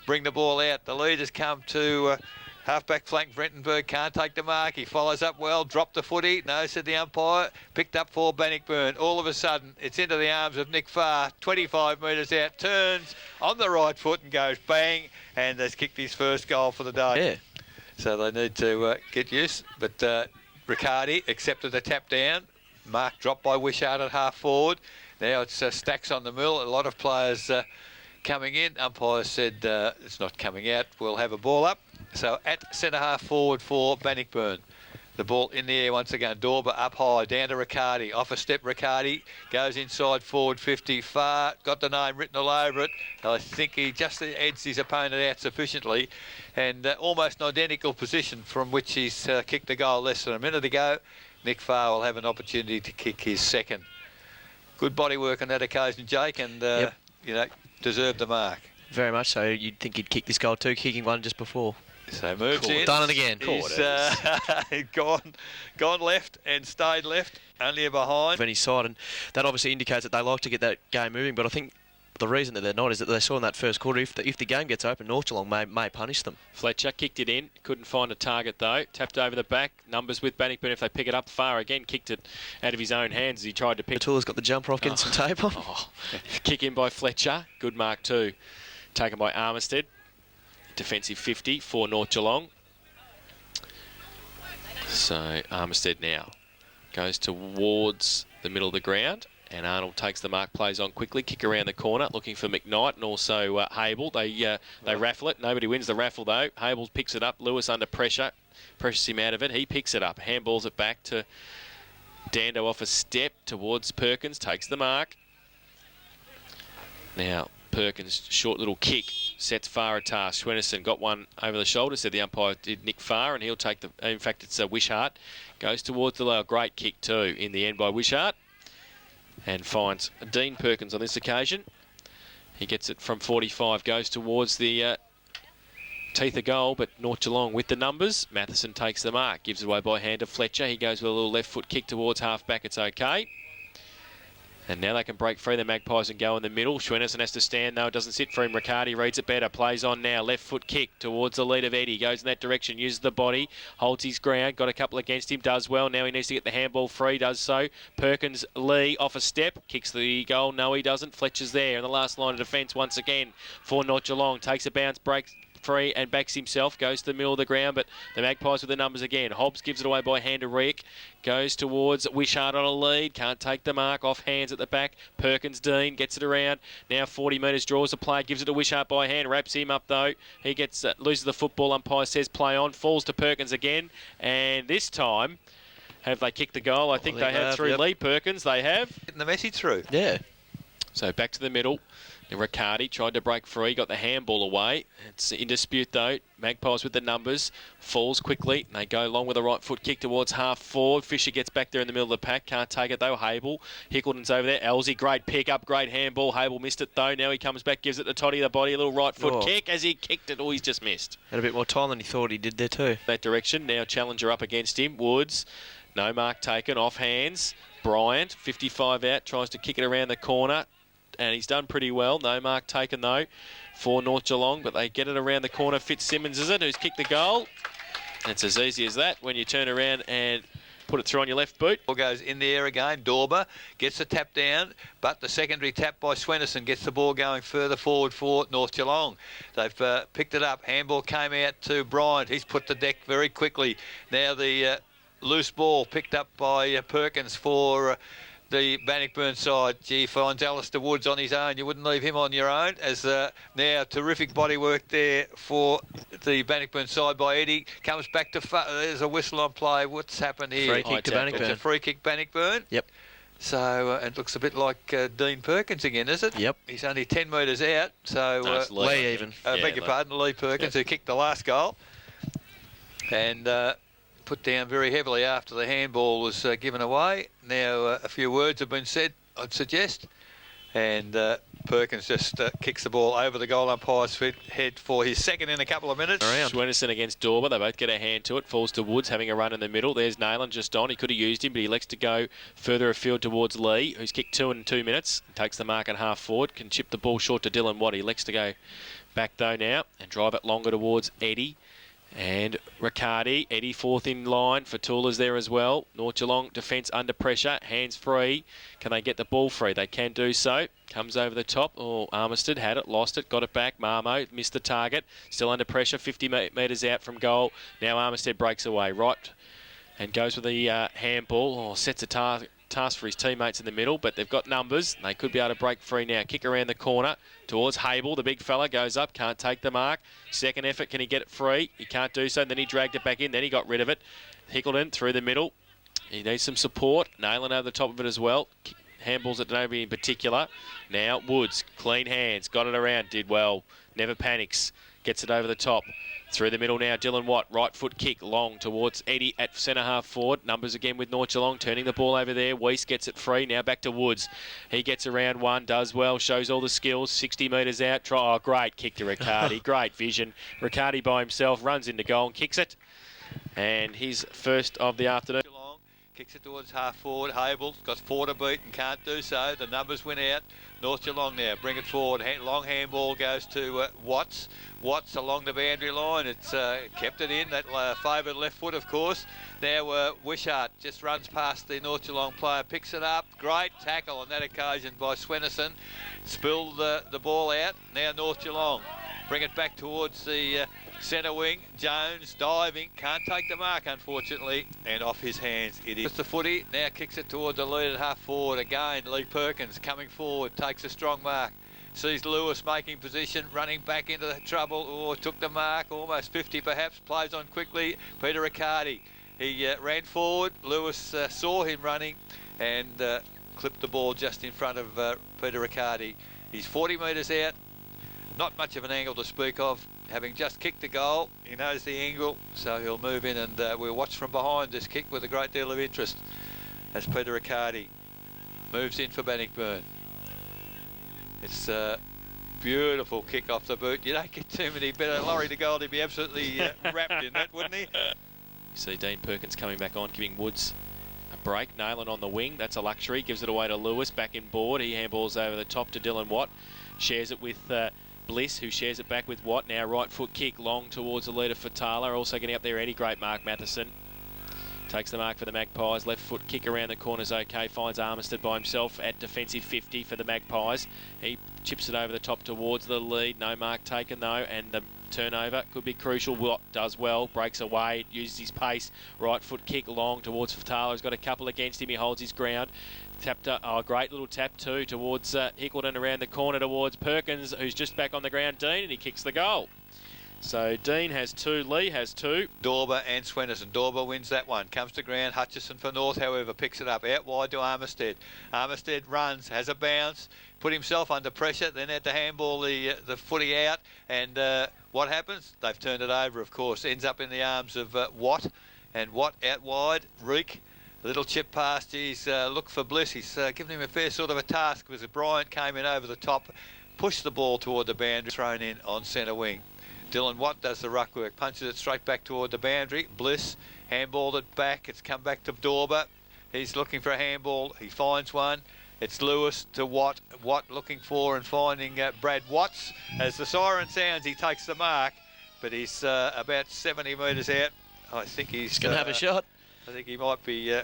Speaker 3: bring the ball out. The lead has come to half-back flank. Brentonberg can't take the mark. He follows up well, dropped the footy. No, said the umpire. Picked up for Bannnockburn. All of a sudden, it's into the arms of Nick Farr. 25 metres out, turns on the right foot and goes bang, and has kicked his first goal for the day.
Speaker 2: Yeah.
Speaker 3: So they need to get used. But Riccardi accepted the tap down. Mark dropped by Wishart at half forward. Now it's stacks on the mill. A lot of players coming in. Umpire said it's not coming out. We'll have a ball up. So at centre half forward for Bannnockburn. The ball in the air once again. Dorber up high, down to Riccardi. Off a step, Riccardi goes inside forward 50. Far, got the name written all over it. I think he just edged his opponent out sufficiently. And almost an identical position from which he's kicked the goal less than a minute ago. Nick Farr will have an opportunity to kick his second. Good body work on that occasion, Jake, and you know, deserved the mark.
Speaker 2: Very much so. You'd think he'd kick this goal too, kicking one just before.
Speaker 3: So moves in.
Speaker 2: Done it again.
Speaker 3: He's gone left and stayed left, only a behind.
Speaker 2: Any side, and that obviously indicates that they like to get that game moving. But I think the reason that they're not is that they saw in that first quarter, if the game gets open, North Geelong may punish them.
Speaker 1: Fletcher kicked it in, couldn't find a target though. Tapped over the back, numbers with Bannockburn if they pick it up far again. Kicked it out of his own hands as he tried to pick.
Speaker 2: Tula's got the jumper off, getting some tape on.
Speaker 1: Kick in by Fletcher, good mark too. Taken by Armistead. Defensive 50 for North Geelong. So Armistead now goes towards the middle of the ground, and Arnold takes the mark, plays on quickly, kick around the corner, looking for McKnight and also Hable. They raffle it. Nobody wins the raffle though. Hable picks it up. Lewis under pressure, pressures him out of it. He picks it up, handballs it back to Dando off a step towards Perkins, takes the mark. Now Perkins' short little kick sets Farr a task. Schwennerson got one over the shoulder, said the umpire did Nick Farr, and he'll take the... In fact, it's Wishart. Goes towards the lower. Great kick too in the end by Wishart. And finds Dean Perkins on this occasion. He gets it from 45, goes towards the teeth of goal, but North Geelong with the numbers. Matheson takes the mark, gives it away by hand to Fletcher. He goes with a little left foot kick towards half-back. It's okay. And now they can break free the Magpies and go in the middle. Schwennerson has to stand, though. It doesn't sit for him. Riccardi reads it better. Plays on now. Left foot kick towards the lead of Eddie. Goes in that direction. Uses the body. Holds his ground. Got a couple against him. Does well. Now he needs to get the handball free. Does so. Perkins, Lee, off a step. Kicks the goal. No, he doesn't. Fletcher's there in the last line of defence once again for North Geelong. Takes a bounce, breaks free and backs himself, goes to the middle of the ground, but the Magpies with the numbers again. Hobbs gives it away by hand to Rick, goes towards Wishart on a lead, can't take the mark, off hands at the back. Perkins, Dean gets it around, now 40 metres, draws the play, gives it to Wishart by hand, wraps him up though. He gets loses the football, umpire says play on, falls to Perkins again, and this time have they kicked the goal? I think they have through Lee Perkins. They have.
Speaker 3: Getting the message through.
Speaker 2: Yeah.
Speaker 1: So back to the middle. Riccardi tried to break free, got the handball away. It's in dispute though. Magpies with the numbers, falls quickly. They go long with a right foot kick towards half forward. Fisher gets back there in the middle of the pack, can't take it though. Hable, Hickleton's over there. Elsie, great pick up, great handball. Hable missed it though. Now he comes back, gives it to Toddy the body, a little right foot kick as he kicked it. Oh, he's just missed.
Speaker 2: Had a bit more time than he thought he did there too.
Speaker 1: That direction. Now Challenger up against him. Woods, no mark taken, off hands. Bryant, 55 out, tries to kick it around the corner. And he's done pretty well. No mark taken, though, for North Geelong. But they get it around the corner. Fitzsimmons, is it, who's kicked the goal? And it's as easy as that when you turn around and put it through on your left boot.
Speaker 3: Ball goes in the air again. Dorber gets the tap down, but the secondary tap by Schwennerson gets the ball going further forward for North Geelong. They've picked it up. Handball came out to Bryant. He's put the deck very quickly. Now the loose ball picked up by Perkins for... the Bannockburn side. Gee, finds Alistair Woods on his own. You wouldn't leave him on your own. As now terrific body work there for the Bannockburn side by Eddie. Comes back to... There's a whistle on play. What's happened here?
Speaker 2: Free kick to Bannockburn.
Speaker 3: It's a free kick Bannockburn.
Speaker 2: Yep.
Speaker 3: So it looks a bit like Dean Perkins again, is it?
Speaker 2: Yep.
Speaker 3: He's only 10 metres out. So
Speaker 2: Lee even.
Speaker 3: Beg your pardon, Lee Perkins, who kicked the last goal. And... put down very heavily after the handball was given away. Now a few words have been said, I'd suggest, and Perkins just kicks the ball over the goal umpire's head for his second in a couple of minutes.
Speaker 1: Schwennerson against Dorber, they both get a hand to it, falls to Woods, having a run in the middle. There's Nayland just on, he could have used him, but he elects to go further afield towards Lee, who's kicked 2 in 2 minutes, takes the mark at half forward, can chip the ball short to Dylan Watt. He elects to go back though now and drive it longer towards Eddie. And Riccardi, Eddie fourth in line. Fatula's there as well. North Geelong defence under pressure, hands free. Can they get the ball free? They can do so. Comes over the top. Oh, Armistead had it, lost it, got it back. Marmo missed the target. Still under pressure, 50 metres out from goal. Now Armistead breaks away, right, and goes with the handball. Oh, sets a task for his teammates in the middle, but they've got numbers. They could be able to break free now. Kick around the corner towards Hable. The big fella goes up, can't take the mark. Second effort, can he get it free? He can't do so. And then he dragged it back in. Then he got rid of it. Hickleton through the middle. He needs some support. Nayland over the top of it as well. Handballs at nobody in particular. Now Woods, clean hands, got it around, did well. Never panics. Gets it over the top. Through the middle now, Dylan Watt, right foot kick, long towards Eddie at centre half forward. Numbers again with North Geelong, turning the ball over there. Weiss gets it free, now back to Woods. He gets around one, does well, shows all the skills, 60 metres out. Oh, great kick to Riccardi, great vision. Riccardi by himself, runs into goal and kicks it. And his first of the afternoon.
Speaker 3: Kicks it towards half forward. Habel's got 4 to beat and can't do so. The numbers went out. North Geelong now bring it forward. Long handball goes to Watts. Watts along the boundary line. It's kept it in. That favoured left foot, of course. Now Wishart just runs past the North Geelong player, picks it up. Great tackle on that occasion by Swenison. Spilled the ball out. Now North Geelong bring it back towards the centre wing. Jones diving, can't take the mark unfortunately, and off his hands it is. It's the footy, now kicks it toward the lead at half forward again. Lee Perkins coming forward, takes a strong mark. Sees Lewis making position, running back into the trouble. Oh, took the mark, almost 50 perhaps, plays on quickly. Peter Riccardi, he ran forward. Lewis saw him running and clipped the ball just in front of Peter Riccardi. He's 40 metres out. Not much of an angle to speak of, having just kicked the goal. He knows the angle, so he'll move in, and we'll watch from behind this kick with a great deal of interest as Peter Riccardi moves in for Bannockburn. It's a beautiful kick off the boot. You don't get too many better. Laurie de Gold, he'd be absolutely wrapped in that, wouldn't he?
Speaker 1: You see Dean Perkins coming back on, giving Woods a break. Nailing on the wing, that's a luxury. Gives it away to Lewis, back in board. He handballs over the top to Dylan Watt. Shares it with Bliss, who shares it back with Watt. Now right foot kick long towards the leader for Taylor. Also getting up there, Eddie. Great mark, Matheson. Takes the mark for the Magpies. Left foot kick around the corner's okay. Finds Armistead by himself at defensive 50 for the Magpies. He chips it over the top towards the lead. No mark taken though, and the turnover could be crucial. Watt does well, breaks away, uses his pace. Right foot kick long towards Taylor. He's got a couple against him. He holds his ground. Tapped a great little tap too towards Hickleton around the corner towards Perkins, who's just back on the ground, Dean, and he kicks the goal. So Dean has 2, Lee has 2.
Speaker 3: Dorber and Swenison. Dorber wins that one. Comes to ground. Hutchison for North, however, picks it up out wide to Armistead. Armistead runs, has a bounce, put himself under pressure, then had to handball the footy out. And what happens? They've turned it over, of course. Ends up in the arms of Watt. And Watt out wide. Reek. A little chip past. He's looked for Bliss. He's given him a fair sort of a task because Bryant came in over the top, pushed the ball toward the boundary, thrown in on centre wing. Dylan Watt does the ruck work, punches it straight back toward the boundary. Bliss handballed it back. It's come back to Dorber. He's looking for a handball. He finds one. It's Lewis to Watt. Watt looking for and finding Brad Watts. As the siren sounds, he takes the mark, but he's about 70 metres out. I think he's
Speaker 2: going to have a shot.
Speaker 3: I think he might be...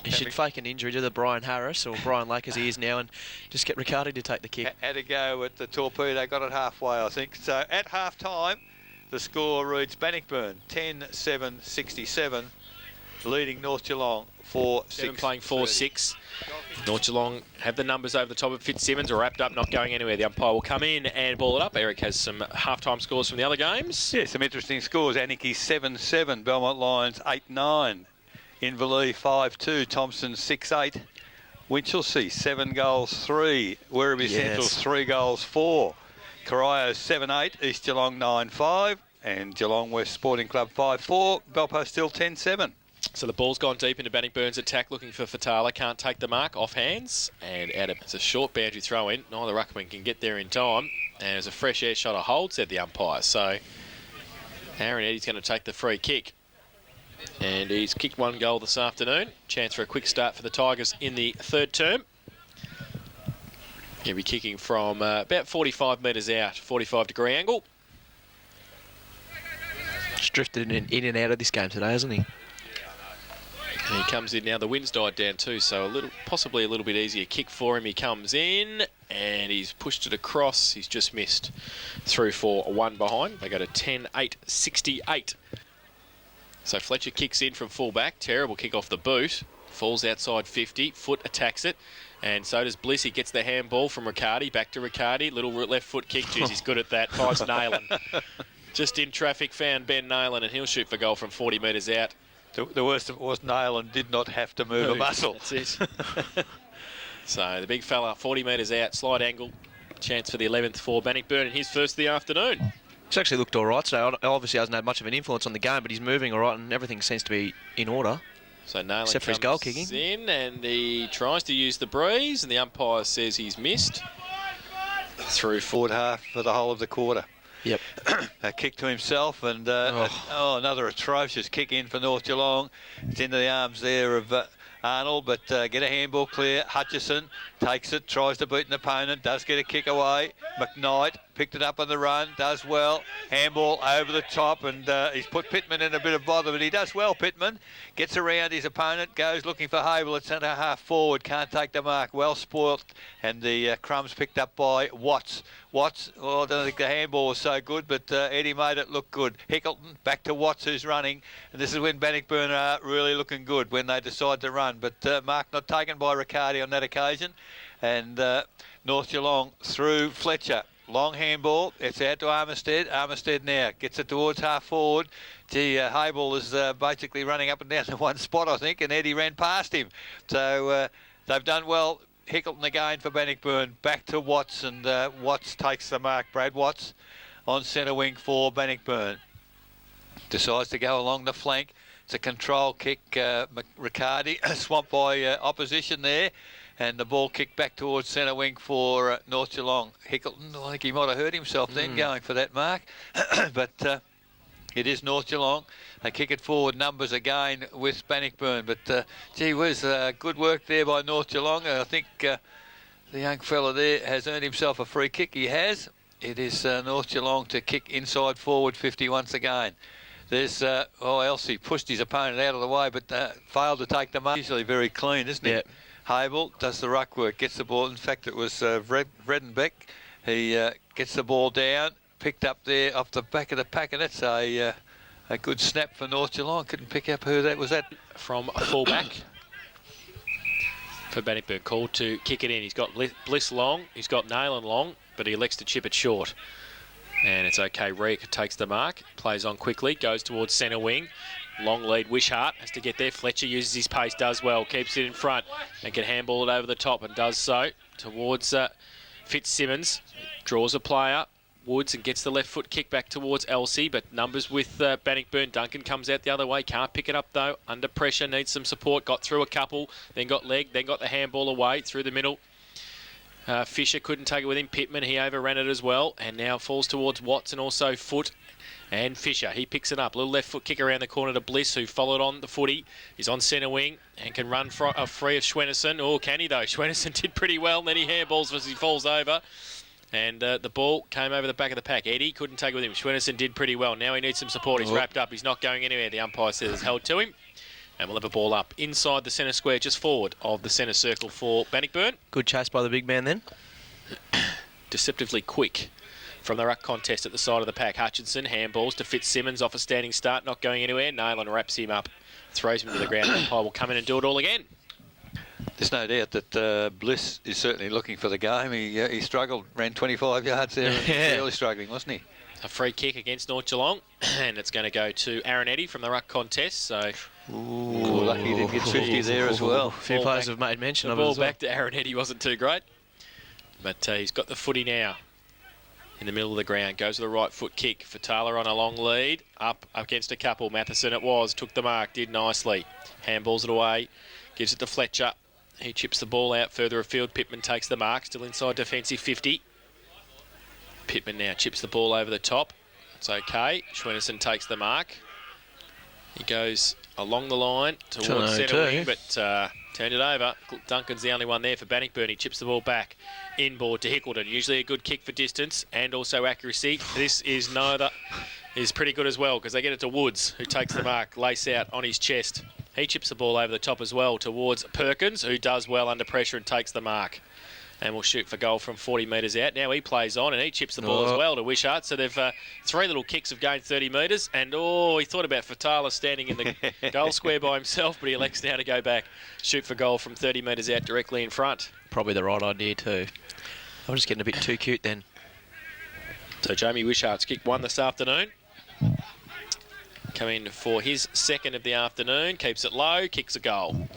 Speaker 2: he should fake an injury to the Brian Harris, or Brian Lake as he is now, and just get Riccardi to take the kick.
Speaker 3: Had to go at the torpedo, got it halfway, I think. So at half-time, the score reads Bannockburn 10-7-67, leading North Geelong 4-6.
Speaker 1: Playing 4-6. North Geelong have the numbers over the top of Fitzsimmons, wrapped up, not going anywhere. The umpire will come in and ball it up. Eric has some half-time scores from the other games.
Speaker 3: Yeah, some interesting scores. Anarchy 7-7, Belmont Lions 8-9. Inverleigh 5-2, Thompson 6-8, Winchelsea 7 goals 3, Werribee Central 3 goals 4, Corio 7-8, East Geelong 9-5, and Geelong West Sporting Club 5-4, Belpo still 10-7.
Speaker 1: So the ball's gone deep into Bannockburn's attack, looking for Fatala. Can't take the mark, off hands, and out of it's a short boundary throw in. Neither ruckman can get there in time, and it's a fresh air shot, a hold, said the umpire. So Aaron Eddy's going to take the free kick. And he's kicked 1 goal this afternoon. Chance for a quick start for the Tigers in the third term. He'll be kicking from about 45 metres out, 45-degree angle.
Speaker 2: He's drifted in and out of this game today, hasn't he?
Speaker 1: And he comes in now. The wind's died down too, so possibly a little bit easier kick for him. He comes in and he's pushed it across. He's just missed through for 1 behind. They go to 10-8-68. So Fletcher kicks in from full-back. Terrible kick off the boot. Falls outside 50. Foot attacks it. And so does Bliss. He gets the handball from Riccardi. Back to Riccardi. Little left foot kick. Jeez, he's good at that. Finds Nayland. Just in traffic, found Ben Nayland, and he'll shoot for goal from 40 metres out.
Speaker 3: The worst of it was Nayland did not have to move a muscle.
Speaker 1: That's it. So the big fella, 40 metres out, slight angle. Chance for the 11th for Bannockburn in his first of the afternoon.
Speaker 2: He's actually looked all right today. Obviously hasn't had much of an influence on the game, but he's moving all right and everything seems to be in order.
Speaker 1: So Nayland
Speaker 2: except for his goal kicking.
Speaker 1: in and he tries to use the breeze and the umpire says he's missed. Through
Speaker 3: Forward half for the whole of the quarter.
Speaker 2: Yep.
Speaker 3: A kick to himself and another atrocious kick in for North Geelong. It's into the arms there of Arnold, but get a handball clear. Hutchison takes it, tries to beat an opponent, does get a kick away. McKnight picked it up on the run, does well. Handball over the top, and he's put Pittman in a bit of bother, but he does well, Pittman. Gets around his opponent, goes looking for Hable at centre half forward, can't take the mark, well spoilt, and the crumbs picked up by Watts. Watts, well, I don't think the handball was so good, but Eddie made it look good. Hickleton back to Watts, who's running, and this is when Bannockburn are really looking good, when they decide to run, but mark not taken by Riccardi on that occasion, and North Geelong through Fletcher. Long handball, it's out to Armistead. Armistead now gets it towards half forward. Hable is basically running up and down to one spot, I think, and Eddie ran past him. So they've done well. Hickleton again for Bannockburn. Back to Watts, and Watts takes the mark. Brad Watts on centre wing for Bannockburn. Decides to go along the flank. It's a control kick. Riccardi swamped by opposition there. And the ball kicked back towards centre wing for North Geelong. Hickleton, I think he might have hurt himself then going for that mark. But it is North Geelong. They kick it forward, numbers again with Bannockburn. But gee whiz, good work there by North Geelong. I think the young fella there has earned himself a free kick. He has. It is North Geelong to kick inside forward 50 once again. There's, Elsie pushed his opponent out of the way, but failed to take the mark. Usually very clean, isn't it? Hable does the ruck work, gets the ball. In fact, it was Vredenbeck. He gets the ball down, picked up there off the back of the pack, and that's a good snap for North Geelong. Couldn't pick up who that was. That
Speaker 1: from a fullback for Bannockburn, called to kick it in. He's got Bliss long, he's got Nayland long, but he elects to chip it short. And it's okay. Reek takes the mark, plays on quickly, goes towards centre wing. Long lead, Wishart has to get there. Fletcher uses his pace, does well, keeps it in front and can handball it over the top and does so towards Fitzsimmons. Draws a player, Woods, and gets the left foot kick back towards Elsie, but numbers with Bannockburn. Duncan comes out the other way, can't pick it up though, under pressure, needs some support, got through a couple, then got leg, then got the handball away through the middle. Fisher couldn't take it with him. Pittman, he overran it as well, and now falls towards Watts and also Foot. And Fisher, he picks it up. Little left foot kick around the corner to Bliss, who followed on the footy. He's on centre wing and can run free of Schwenneson. Oh, can he though? Schwenneson did pretty well, and then he handballs as he falls over. And the ball came over the back of the pack. Eddie couldn't take it with him. Schwenneson did pretty well. Now he needs some support. He's wrapped up. He's not going anywhere. The umpire says it's held to him. And we'll have a ball up inside the centre square, just forward of the centre circle for Bannockburn.
Speaker 2: Good chase by the big man then.
Speaker 1: Deceptively quick from the ruck contest at the side of the pack. Hutchinson handballs to Fitzsimmons off a standing start, not going anywhere. Nayland wraps him up, throws him to the ground. Umpire will come in and do it all again.
Speaker 3: There's no doubt that Bliss is certainly looking for the game. He struggled, ran 25 yards there, really struggling, wasn't he?
Speaker 1: A free kick against North Geelong, and it's going to go to Aaron Eddy from the ruck contest. So,
Speaker 3: lucky he didn't get 50 there as well.
Speaker 2: A few players have made mention of it.
Speaker 1: The ball
Speaker 2: as well.
Speaker 1: back to Aaron Eddy wasn't too great, but he's got the footy now. In the middle of the ground, goes to the right foot kick. Fatala on a long lead, up against a couple. Matheson it was, took the mark, did nicely. Handballs it away, gives it to Fletcher. He chips the ball out further afield. Pittman takes the mark, still inside defensive 50. Pittman now chips the ball over the top. It's okay. Schwenneson takes the mark. He goes along the line towards centre wing, but turned it over. Duncan's the only one there for Bannockburn. He chips the ball back. Inboard to Hickleton. Usually a good kick for distance and also accuracy. This is pretty good as well because they get it to Woods, who takes the mark. Lace out on his chest. He chips the ball over the top as well towards Perkins, who does well under pressure and takes the mark. And will shoot for goal from 40 metres out. Now he plays on and he chips the ball as well to Wishart. So they've three little kicks have gained 30 metres. And he thought about Fatala standing in the goal square by himself, but he elects now to go back, shoot for goal from 30 metres out directly in front.
Speaker 2: Probably the right idea too. I'm just getting a bit too cute then.
Speaker 1: So Jamie Wishart's kicked one this afternoon. Coming for his second of the afternoon. Keeps it low, kicks a goal.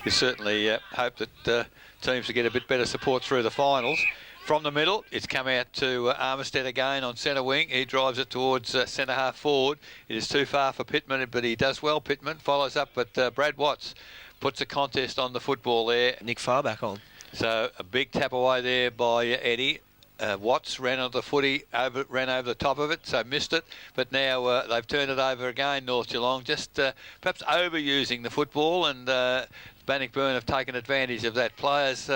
Speaker 3: You certainly hope that teams will get a bit better support through the finals. From the middle, it's come out to Armistead again on centre wing. He drives it towards centre half forward. It is too far for Pittman, but he does well. Pittman follows up, but Brad Watts puts a contest on the football there.
Speaker 2: Nick Farr back on.
Speaker 3: So a big tap away there by Eddie. Watts ran on the footy, ran over the top of it, so missed it. But now they've turned it over again, North Geelong, just perhaps overusing the football, and Bannockburn have taken advantage of that. Players,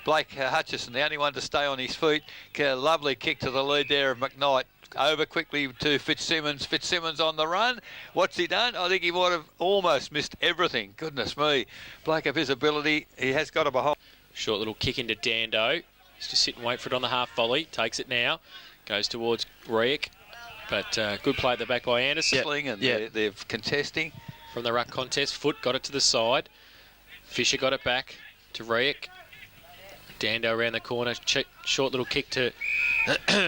Speaker 3: Blake Hutchison, the only one to stay on his feet. Lovely kick to the lead there of McKnight. Over quickly to Fitzsimmons. Fitzsimmons on the run. What's he done? I think he might have almost missed everything. Goodness me. Blake of his ability, he has got a behind.
Speaker 1: Short little kick into Dando. Just sit and wait for it on the half volley. Takes it now. Goes towards Reek. But good play at the back by Anderson.
Speaker 3: And they're contesting.
Speaker 1: From the ruck contest. Foot got it to the side. Fisher got it back to Reek. Dando around the corner. Short little kick to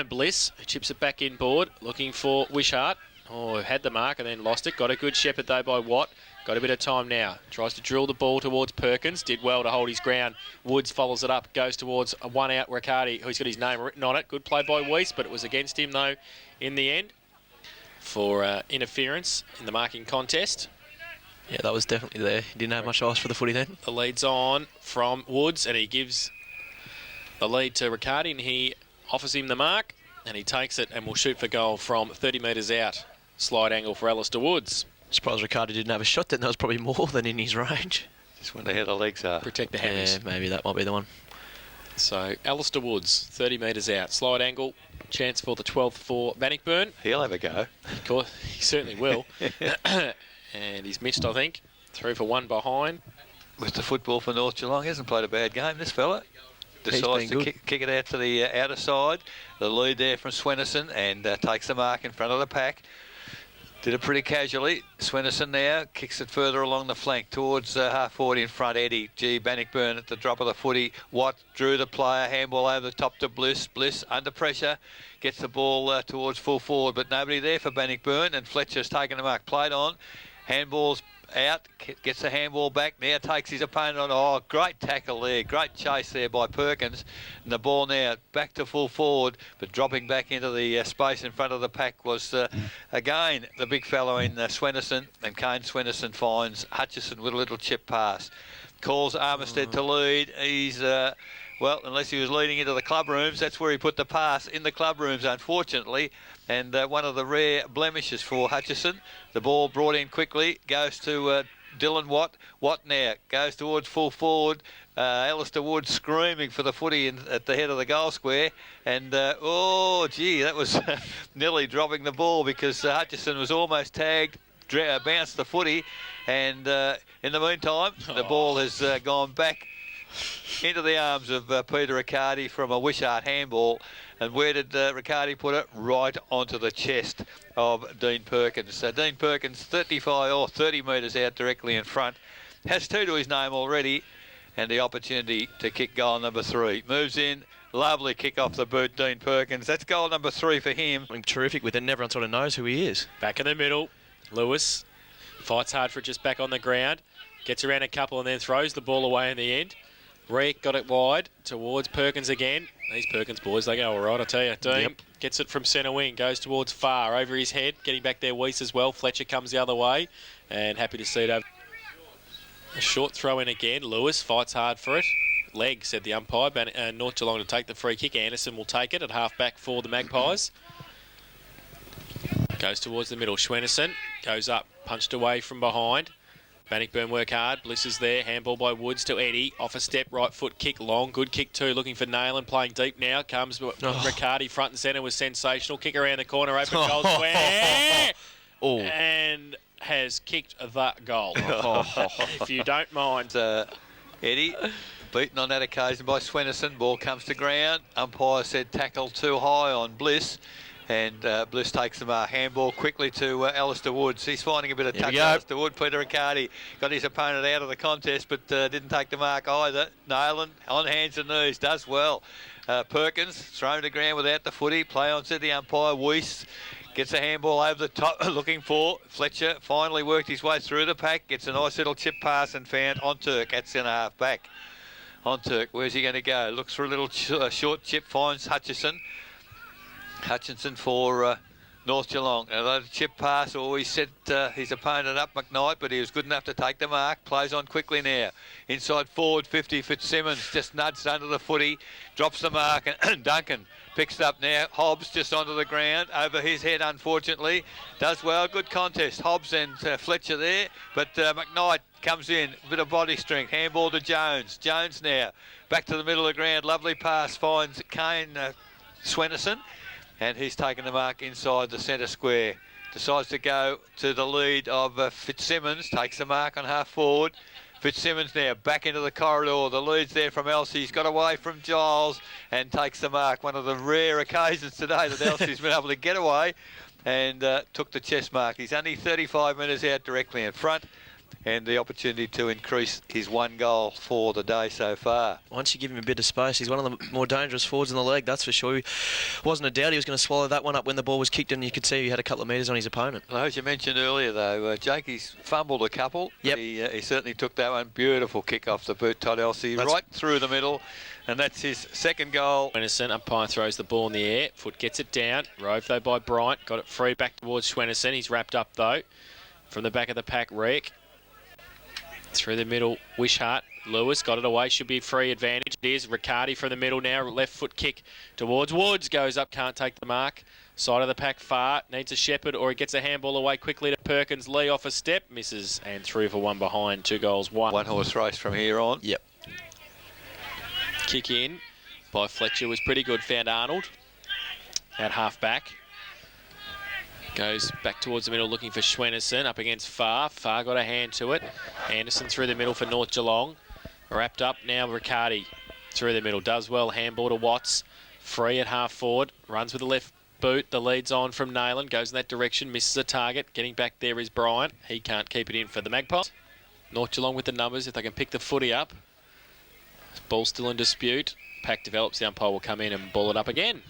Speaker 1: Bliss. Who chips it back inboard. Looking for Wishart. Oh, had the mark and then lost it. Got a good shepherd though by Watt. Got a bit of time now. Tries to drill the ball towards Perkins. Did well to hold his ground. Woods follows it up. Goes towards a one out Riccardi, who's got his name written on it. Good play by Weiss, but it was against him though in the end for interference in the marking contest.
Speaker 2: Yeah, that was definitely there. He didn't have much ice for the footy then.
Speaker 1: The lead's on from Woods, and he gives the lead to Riccardi, and he offers him the mark, and he takes it and will shoot for goal from 30 metres out. Slide angle for Alistair Woods.
Speaker 2: Surprised Riccardi didn't have a shot then. That was probably more than in his range.
Speaker 3: Just wonder how the legs are.
Speaker 1: Protect the hammies.
Speaker 2: Yeah, maybe that might be the one.
Speaker 1: So, Alistair Woods, 30 metres out. Slide angle, chance for the 12th for Bannockburn.
Speaker 3: He'll have a go.
Speaker 1: Of course, he certainly will. And he's missed, I think. 3 for 1 behind.
Speaker 3: With the football for North Geelong, he hasn't played a bad game, this fella. Decides to kick it out to the outer side. The lead there from Swenison, and takes the mark in front of the pack. Did it pretty casually. Swenison now kicks it further along the flank towards half forward in front. Eddie Bannockburn at the drop of the footy. Watt drew the player. Handball over the top to Bliss. Bliss under pressure. Gets the ball towards full forward, but nobody there for Bannockburn, and Fletcher's taken the mark. Played on. Handball's out, gets the handball back, now takes his opponent on. Oh, great tackle there, great chase there by Perkins. And the ball now back to full forward, but dropping back into the space in front of the pack was, again, the big fellow in Swenison. And Kane Swenison finds Hutchison with a little chip pass. Calls Armistead to lead. He's... well, unless he was leading into the club rooms, that's where he put the pass, in the club rooms, unfortunately. And one of the rare blemishes for Hutchison. The ball brought in quickly, goes to Dylan Watt. Watt now goes towards full forward. Alistair Wood screaming for the footy at the head of the goal square. And, oh, gee, that was nearly dropping the ball because Hutchison was almost tagged, bounced the footy. And in the meantime, the ball has gone back into the arms of Peter Riccardi from a Wishart handball. And where did Riccardi put it? Right onto the chest of Dean Perkins. So Dean Perkins, 35 or 30 metres out directly in front, has 2 to his name already, and the opportunity to kick goal number 3. Moves in, lovely kick off the boot, Dean Perkins. That's goal number 3 for him.
Speaker 2: Terrific with it, and everyone sort of knows who he is.
Speaker 1: Back in the middle, Lewis fights hard for it, just back on the ground. Gets around a couple and then throws the ball away in the end. Reek got it wide towards Perkins again. These Perkins boys, they go all right, I tell you. Dean gets it from centre wing, goes towards Far, over his head, getting back there, Weiss as well. Fletcher comes the other way, and happy to see it over. A short throw in again. Lewis fights hard for it. Leg, said the umpire. North Geelong to take the free kick. Anderson will take it at half back for the Magpies. Goes towards the middle. Schwenison goes up, punched away from behind. Bannockburn work hard. Bliss is there. Handball by Woods to Eddie. Off a step, right foot kick long. Good kick too. Looking for Nayland. Playing deep now. Comes Riccardi front and centre was sensational. Kick around the corner. Open goal square. And has kicked the goal. If you don't mind.
Speaker 3: Eddie beaten on that occasion by Swenison. Ball comes to ground. Umpire said tackle too high on Bliss. And Bliss takes the handball quickly to Alistair Woods. He's finding a bit of touch. Alistair Wood, Peter Riccardi got his opponent out of the contest, but didn't take the mark either. Nayland on hands and knees, does well. Perkins thrown to ground without the footy. Play on, said the umpire. Weiss Gets a handball over the top, looking for Fletcher. Finally worked his way through the pack. Gets a nice little chip pass and found on Turk at centre half back. On Turk, where's he going to go? Looks for a little short chip, finds Hutchison. Hutchinson for North Geelong. Another chip pass, always set his opponent up, McKnight, but he was good enough to take the mark. Plays on quickly now. Inside forward 50, Fitzsimmons just nudged under the footy, drops the mark, and Duncan picks it up now. Hobbs just onto the ground, over his head unfortunately. Does well, good contest. Hobbs and Fletcher there, but McKnight comes in, a bit of body strength. Handball to Jones. Jones now, back to the middle of the ground. Lovely pass, finds Kane Swenison. And he's taken the mark inside the centre square. Decides to go to the lead of Fitzsimmons. Takes the mark on half forward. Fitzsimmons now back into the corridor. The lead's there from Elsey. He's got away from Giles and takes the mark. One of the rare occasions today that Elsey's been able to get away and took the chest mark. He's only 35 metres out directly in front, and the opportunity to increase his 1 goal for the day so far.
Speaker 2: Once you give him a bit of space, he's one of the more dangerous forwards in the league, that's for sure. Wasn't a doubt he was going to swallow that one up when the ball was kicked, and you could see he had a couple of metres on his opponent.
Speaker 3: Well, as you mentioned earlier, though, Jake, he's fumbled a couple.
Speaker 2: Yep.
Speaker 3: He certainly took that one. Beautiful kick off the boot, Todd Elsey, right through the middle, and that's his second goal.
Speaker 1: Schwenison, umpire throws the ball in the air. Foot gets it down. Rove, though, by Bryant. Got it free back towards Schwenison. He's wrapped up, though. From the back of the pack, Rick. Through the middle, Wishart. Lewis got it away, should be free advantage. It is Riccardi from the middle now, left foot kick towards Woods, goes up, can't take the mark. Side of the pack far, needs a shepherd, or he gets a handball away quickly to Perkins. Lee off a step, misses, and through for one behind, 2 goals, 1.
Speaker 3: One horse race from here on.
Speaker 2: Yep.
Speaker 1: Kick in by Fletcher was pretty good, found Arnold at half back. Goes back towards the middle looking for Schwenison, up against Farr. Farr got a hand to it. Anderson through the middle for North Geelong. Wrapped up now, Riccardi through the middle. Does well, handball to Watts. Free at half forward. Runs with the left boot. The lead's on from Nayland. Goes in that direction, misses a target. Getting back there is Bryant. He can't keep it in for the Magpies. North Geelong with the numbers if they can pick the footy up. Ball still in dispute. Pack develops, the umpire will come in and ball it up again.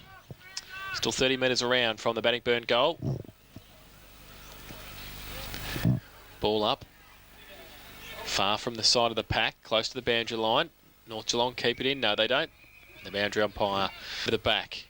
Speaker 1: Still 30 metres around from the Bannnockburn goal. Ball up. Far from the side of the pack, close to the boundary line. North Geelong keep it in. No, they don't. The boundary umpire to the back.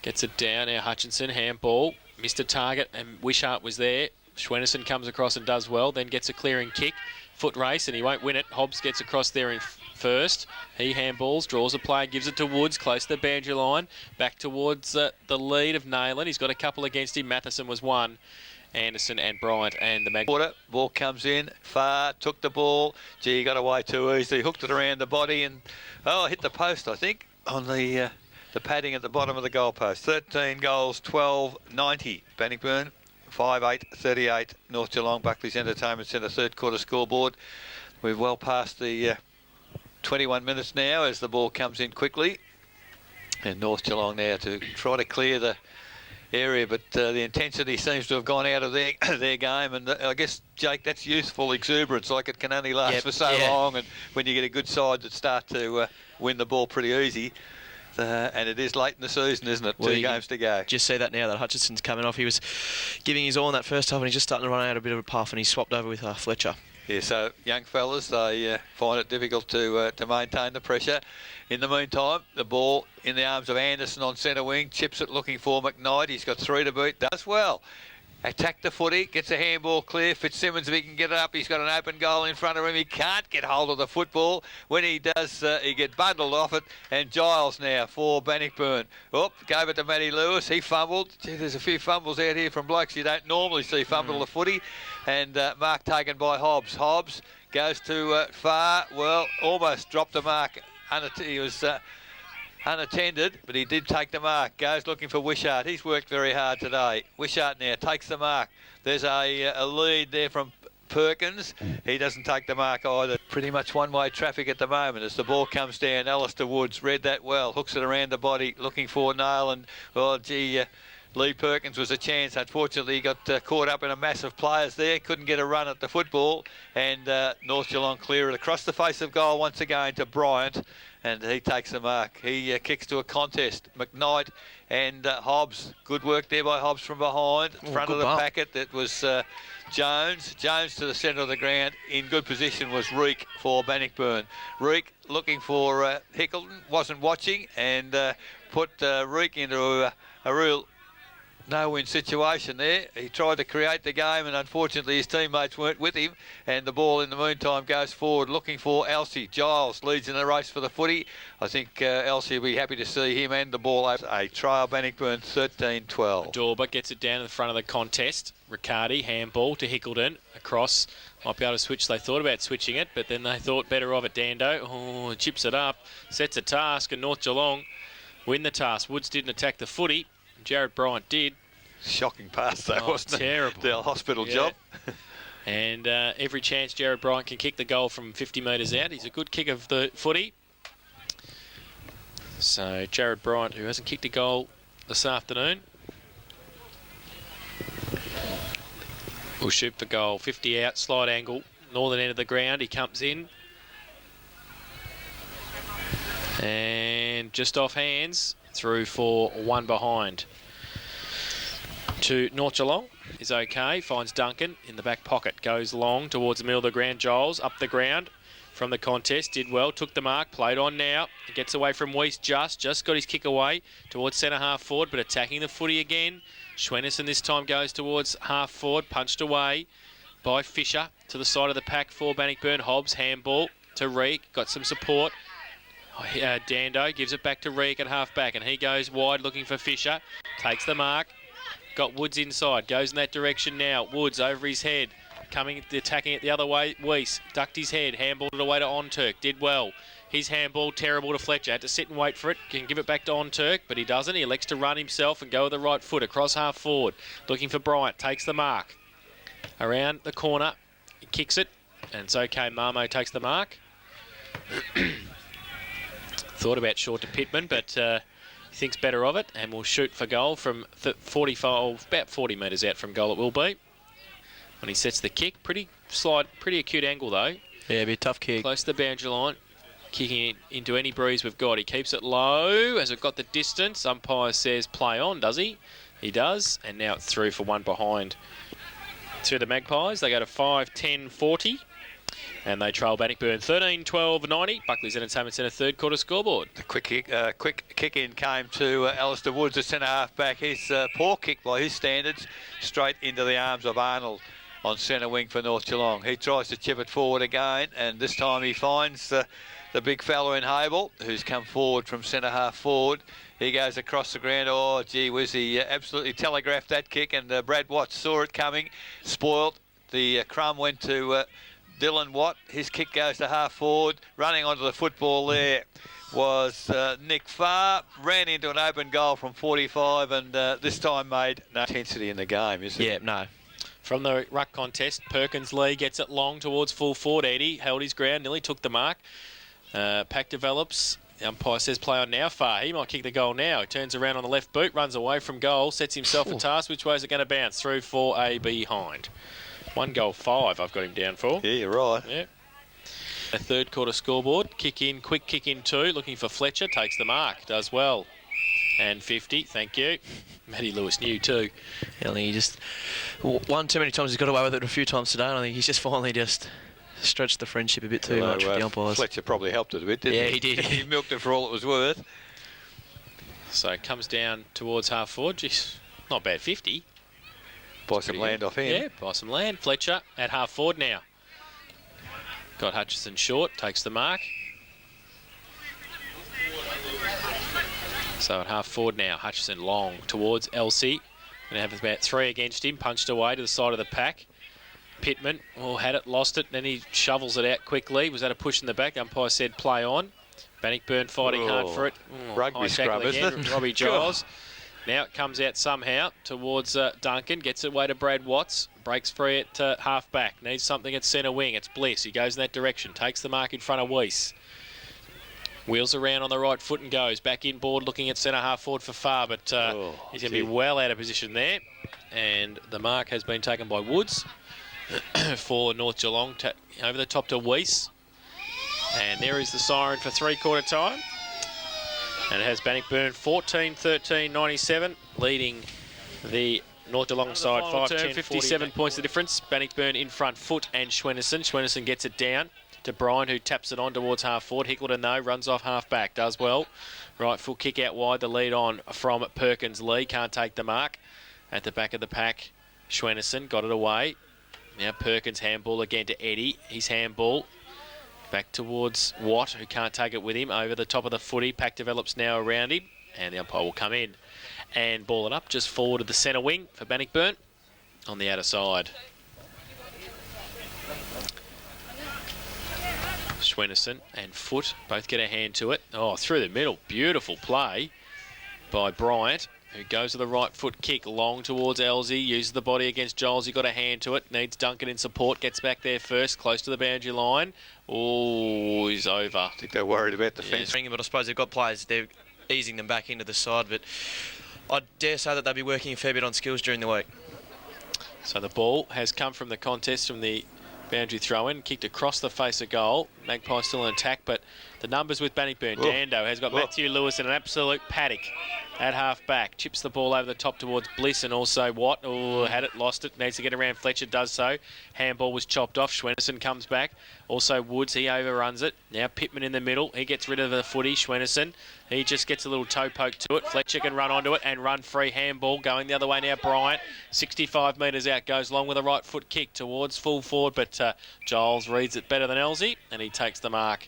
Speaker 1: Gets it down. Now Hutchinson, handball. Missed a target and Wishart was there. Schwenison comes across and does well. Then gets a clearing kick. Foot race and he won't win it. Hobbs gets across there in first. He handballs, draws a play, gives it to Woods, close to the boundary line. Back towards the lead of Nayland. He's got a couple against him. Matheson was one. Anderson and Bryant and the Magpies.
Speaker 3: Ball comes in, Far took the ball. Gee, he got away too easily. Hooked it around the body and hit the post, I think, on the padding at the bottom of the goalpost. 13 goals, 12.90. Bannnockburn 5-8-38. North Geelong, Buckley's Entertainment Centre, third quarter scoreboard. We're well past the 21 minutes now as the ball comes in quickly, and North Geelong now to try to clear the area, but the intensity seems to have gone out of their game, and I guess, Jake, that's youthful exuberance. Like, it can only last for so long, and when you get a good side that start to win the ball pretty easy, and it is late in the season, isn't it? Well, 2 games to go.
Speaker 2: Just see that now that Hutchinson's coming off. He was giving his all in that first half, and he's just starting to run out a bit of a puff, and he's swapped over with Fletcher.
Speaker 3: Yeah, so young fellas, they find it difficult to maintain the pressure. In the meantime, the ball in the arms of Anderson on centre wing, chips it looking for McKnight. He's got 3 to boot, does well. Attack the footy, gets a handball clear. Fitzsimmons, if he can get it up, he's got an open goal in front of him. He can't get hold of the football. When he does, he gets bundled off it. And Giles now for Bannnockburn. Gave it to Matty Lewis. He fumbled. Gee, there's a few fumbles out here from blokes you don't normally see fumble the footy. And mark taken by Hobbs. Hobbs goes to Far. Well, almost dropped the mark. He was unattended, but he did take the mark. Goes looking for Wishart. He's worked very hard today. Wishart now takes the mark. There's a lead there from Perkins. He doesn't take the mark either. Pretty much one-way traffic at the moment as the ball comes down. Alistair Woods read that well. Hooks it around the body, looking for Nail, and, well, gee, Lee Perkins was a chance. Unfortunately, he got caught up in a mass of players there. Couldn't get a run at the football. And North Geelong clear it across the face of goal once again to Bryant. And he takes the mark. He kicks to a contest. McKnight and Hobbs. Good work there by Hobbs from behind. Front of the packet, that was Jones. Jones to the centre of the ground. In good position was Reek for Bannockburn. Reek looking for Hickleton. Wasn't watching and put Reek into a real no-win situation there. He tried to create the game and unfortunately his teammates weren't with him, and the ball in the meantime goes forward looking for Elsie. Giles leads in the race for the footy. I think Elsie will be happy to see him and the ball over. A trial Bannockburn 13-12.
Speaker 1: Dorber gets it down in the front of the contest. Riccardi, handball to Hickleton, across. Might be able to switch. They thought about switching it, but then they thought better of it. Dando, chips it up, sets a task, and North Geelong win the task. Woods didn't attack the footy. Jared Bryant did.
Speaker 3: Shocking pass though, wasn't
Speaker 1: terrible.
Speaker 3: it? The hospital job.
Speaker 1: And every chance Jared Bryant can kick the goal from 50 metres out. He's a good kick of the footy. So Jared Bryant, who hasn't kicked a goal this afternoon, will shoot for goal. 50 out, slide angle, northern end of the ground. He comes in. And just off hands, through for one behind. To North Geelong is okay, finds Duncan in the back pocket, goes long towards the middle of the ground. Giles up the ground from the contest, did well, took the mark, played on now, gets away from Weiss, just got his kick away towards centre half forward, but attacking the footy again. Schwennerson this time goes towards half forward, punched away by Fisher to the side of the pack for Bannockburn. Hobbs, handball to Reek, got some support. Dando gives it back to Reek at half back, and he goes wide looking for Fisher, takes the mark. Got Woods inside, goes in that direction now. Woods over his head, attacking it the other way. Weiss ducked his head, handballed it away to Onturk, did well. His handball, terrible to Fletcher, had to sit and wait for it, can give it back to Onturk, but he doesn't. He elects to run himself and go with the right foot across half forward. Looking for Bryant, takes the mark. Around the corner, he kicks it, and it's okay. Marmo takes the mark. Thought about short to Pittman, but he thinks better of it and will shoot for goal from 45, about 40 metres out from goal it will be. When he sets the kick, pretty acute angle though.
Speaker 2: Yeah, it'd be a tough kick.
Speaker 1: Close to the boundary line, kicking it into any breeze we've got. He keeps it low as it got the distance. Umpire says play on, does he? He does, and now it's through for one behind. To the Magpies, they go to 5-10-40. And they trail Bannockburn 13-12-90. Buckley's Entertainment Centre third quarter scoreboard.
Speaker 3: The quick kick in came to Alistair Woods, the centre half back. His poor kick by his standards, straight into the arms of Arnold on centre wing for North Geelong. He tries to chip it forward again, and this time he finds the big fellow in Hable, who's come forward from centre half forward. He goes across the ground. Oh, gee whiz, he absolutely telegraphed that kick, and Brad Watts saw it coming, spoiled. The crumb went to Dylan Watt. His kick goes to half forward. Running onto the football there was Nick Farr. Ran into an open goal from 45 and this time made no intensity in the game, is it?
Speaker 2: Yeah, no.
Speaker 1: From the ruck contest, Perkins Lee gets it long towards full forward. Eddie held his ground, nearly took the mark. Pack develops. The umpire says play on now. Farr, he might kick the goal now. He turns around on the left boot, runs away from goal, sets himself a task. Which way is it going to bounce? Through for a behind. 1 goal 5 I've got him down for.
Speaker 3: Yeah, you're right.
Speaker 1: Yeah. A third quarter scoreboard. Quick kick in 2. Looking for Fletcher. Takes the mark. Does well. And 50. Thank you. Matty Lewis knew too.
Speaker 2: Yeah, I think he just... One too many times. He's got away with it a few times today. And I think he's just finally just stretched the friendship a bit too much with the umpires.
Speaker 3: Fletcher probably helped it a bit, didn't he?
Speaker 2: Yeah, he did.
Speaker 3: He milked it for all it was worth.
Speaker 1: So it comes down towards half forward. Jeez, not bad 50.
Speaker 3: Buy some land off him.
Speaker 1: Yeah, buy some land. Fletcher at half forward now. Got Hutchison short, takes the mark. So at half forward now, Hutchison long towards Elsie. Going to have about 3 against him, punched away to the side of the pack. Pittman, had it, lost it, then he shovels it out quickly. Was that a push in the back? The umpire said play on. Bannockburn fighting hard for it.
Speaker 3: Rugby scrum, isn't it?
Speaker 1: Robbie Giles. Now it comes out somehow towards Duncan, gets it away to Brad Watts, breaks free at half back, needs something at centre wing. It's Bliss, he goes in that direction, takes the mark in front of Weiss. Wheels around on the right foot and goes. Back inboard looking at centre half forward for Far, but he's going to be well out of position there. And the mark has been taken by Woods for North Geelong. Over the top to Weiss. And there is the siren for three-quarter time. And it has Bannockburn 14-13-97, leading the North Geelong side 5-10, 57 points the difference. Bannockburn in front, Foot and Schwennerson. Schwennerson gets it down to Bryan, who taps it on towards half forward. Hickleton, though, runs off half back, does well. Right full kick out wide, the lead on from Perkins. Lee can't take the mark. At the back of the pack, Schwennerson got it away. Now Perkins handball again to Eddie. His handball back towards Watt, who can't take it with him. Over the top of the footy, pack develops now around him. And the umpire will come in and ball it up just forward of the centre wing for Bannockburn on the outer side. Schwennerson and Foot both get a hand to it. Oh, through the middle. Beautiful play by Bryant, who goes to the right foot kick long towards Elsie. Uses the body against Giles. He got a hand to it. Needs Duncan in support. Gets back there first, close to the boundary line. Oh, he's over.
Speaker 3: I think they're worried about the fence.
Speaker 2: But I suppose they've got players. They're easing them back into the side. But I dare say that they'll be working a fair bit on skills during the week.
Speaker 1: So the ball has come from the contest from the boundary throw-in, kicked across the face of goal. Magpie still in attack, but the numbers with Bannockburn. Dando has got Matthew Lewis in an absolute paddock at half-back. Chips the ball over the top towards Bliss and also Watt. Oh, had it, lost it. Needs to get around Fletcher, does so. Handball was chopped off. Schwennerson comes back. Also Woods, he overruns it. Now Pittman in the middle. He gets rid of the footy. Schwennerson, he just gets a little toe poke to it. Fletcher can run onto it and run free. Handball going the other way now. Bryant, 65 metres out, goes long with a right foot kick towards full forward, but Giles reads it better than Elsie, and he takes the mark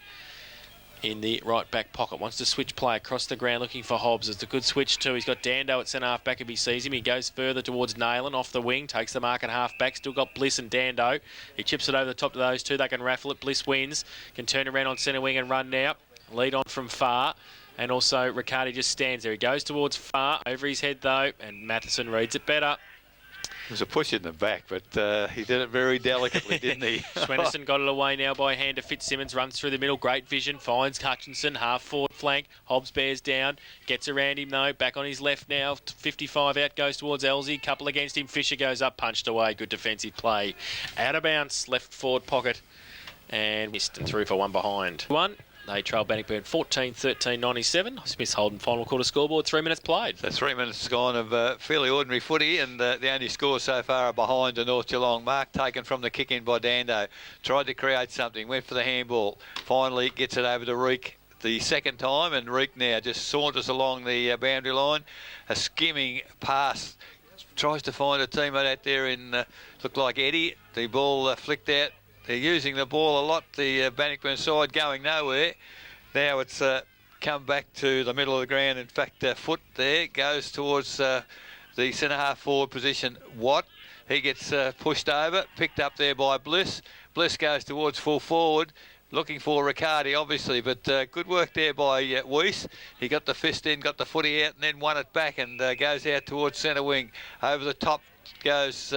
Speaker 1: in the right back pocket. Wants to switch play across the ground looking for Hobbs. It's a good switch too. He's got Dando at centre half back if he sees him. He goes further towards Nayland off the wing, takes the mark at half back. Still got Bliss and Dando. He chips it over the top to those two. They can raffle it. Bliss wins. Can turn around on centre wing and run now. Lead on from Far. And also Riccardi just stands there. He goes towards Far. Over his head though. And Matheson reads it better.
Speaker 3: It was a push in the back, but he did it very delicately, didn't he?
Speaker 1: Schwennerson got it away now by hand to Fitzsimmons. Runs through the middle. Great vision. Finds Hutchinson. Half forward flank. Hobbs bears down. Gets around him though. Back on his left now. 55 out. Goes towards Elsie. Couple against him. Fisher goes up. Punched away. Good defensive play. Out of bounds. Left forward pocket. And missed and through for one behind. They trail Bannockburn 14-13-97. Smith's Holden final quarter scoreboard, 3 minutes played.
Speaker 3: So 3 minutes gone of fairly ordinary footy, and the only scores so far are behind the North Geelong. Mark taken from the kick in by Dando. Tried to create something, went for the handball. Finally gets it over to Reek the second time, and Reek now just saunters along the boundary line. A skimming pass. Tries to find a teammate out there in, looked like Eddie. The ball flicked out. They're using the ball a lot, the Bannockburn side going nowhere. Now it's come back to the middle of the ground. In fact, Foot there goes towards the centre half forward position. Watt, he gets pushed over, picked up there by Bliss. Bliss goes towards full forward, looking for Riccardi obviously, but good work there by Weiss. He got the fist in, got the footy out and then won it back and goes out towards centre wing. Over the top goes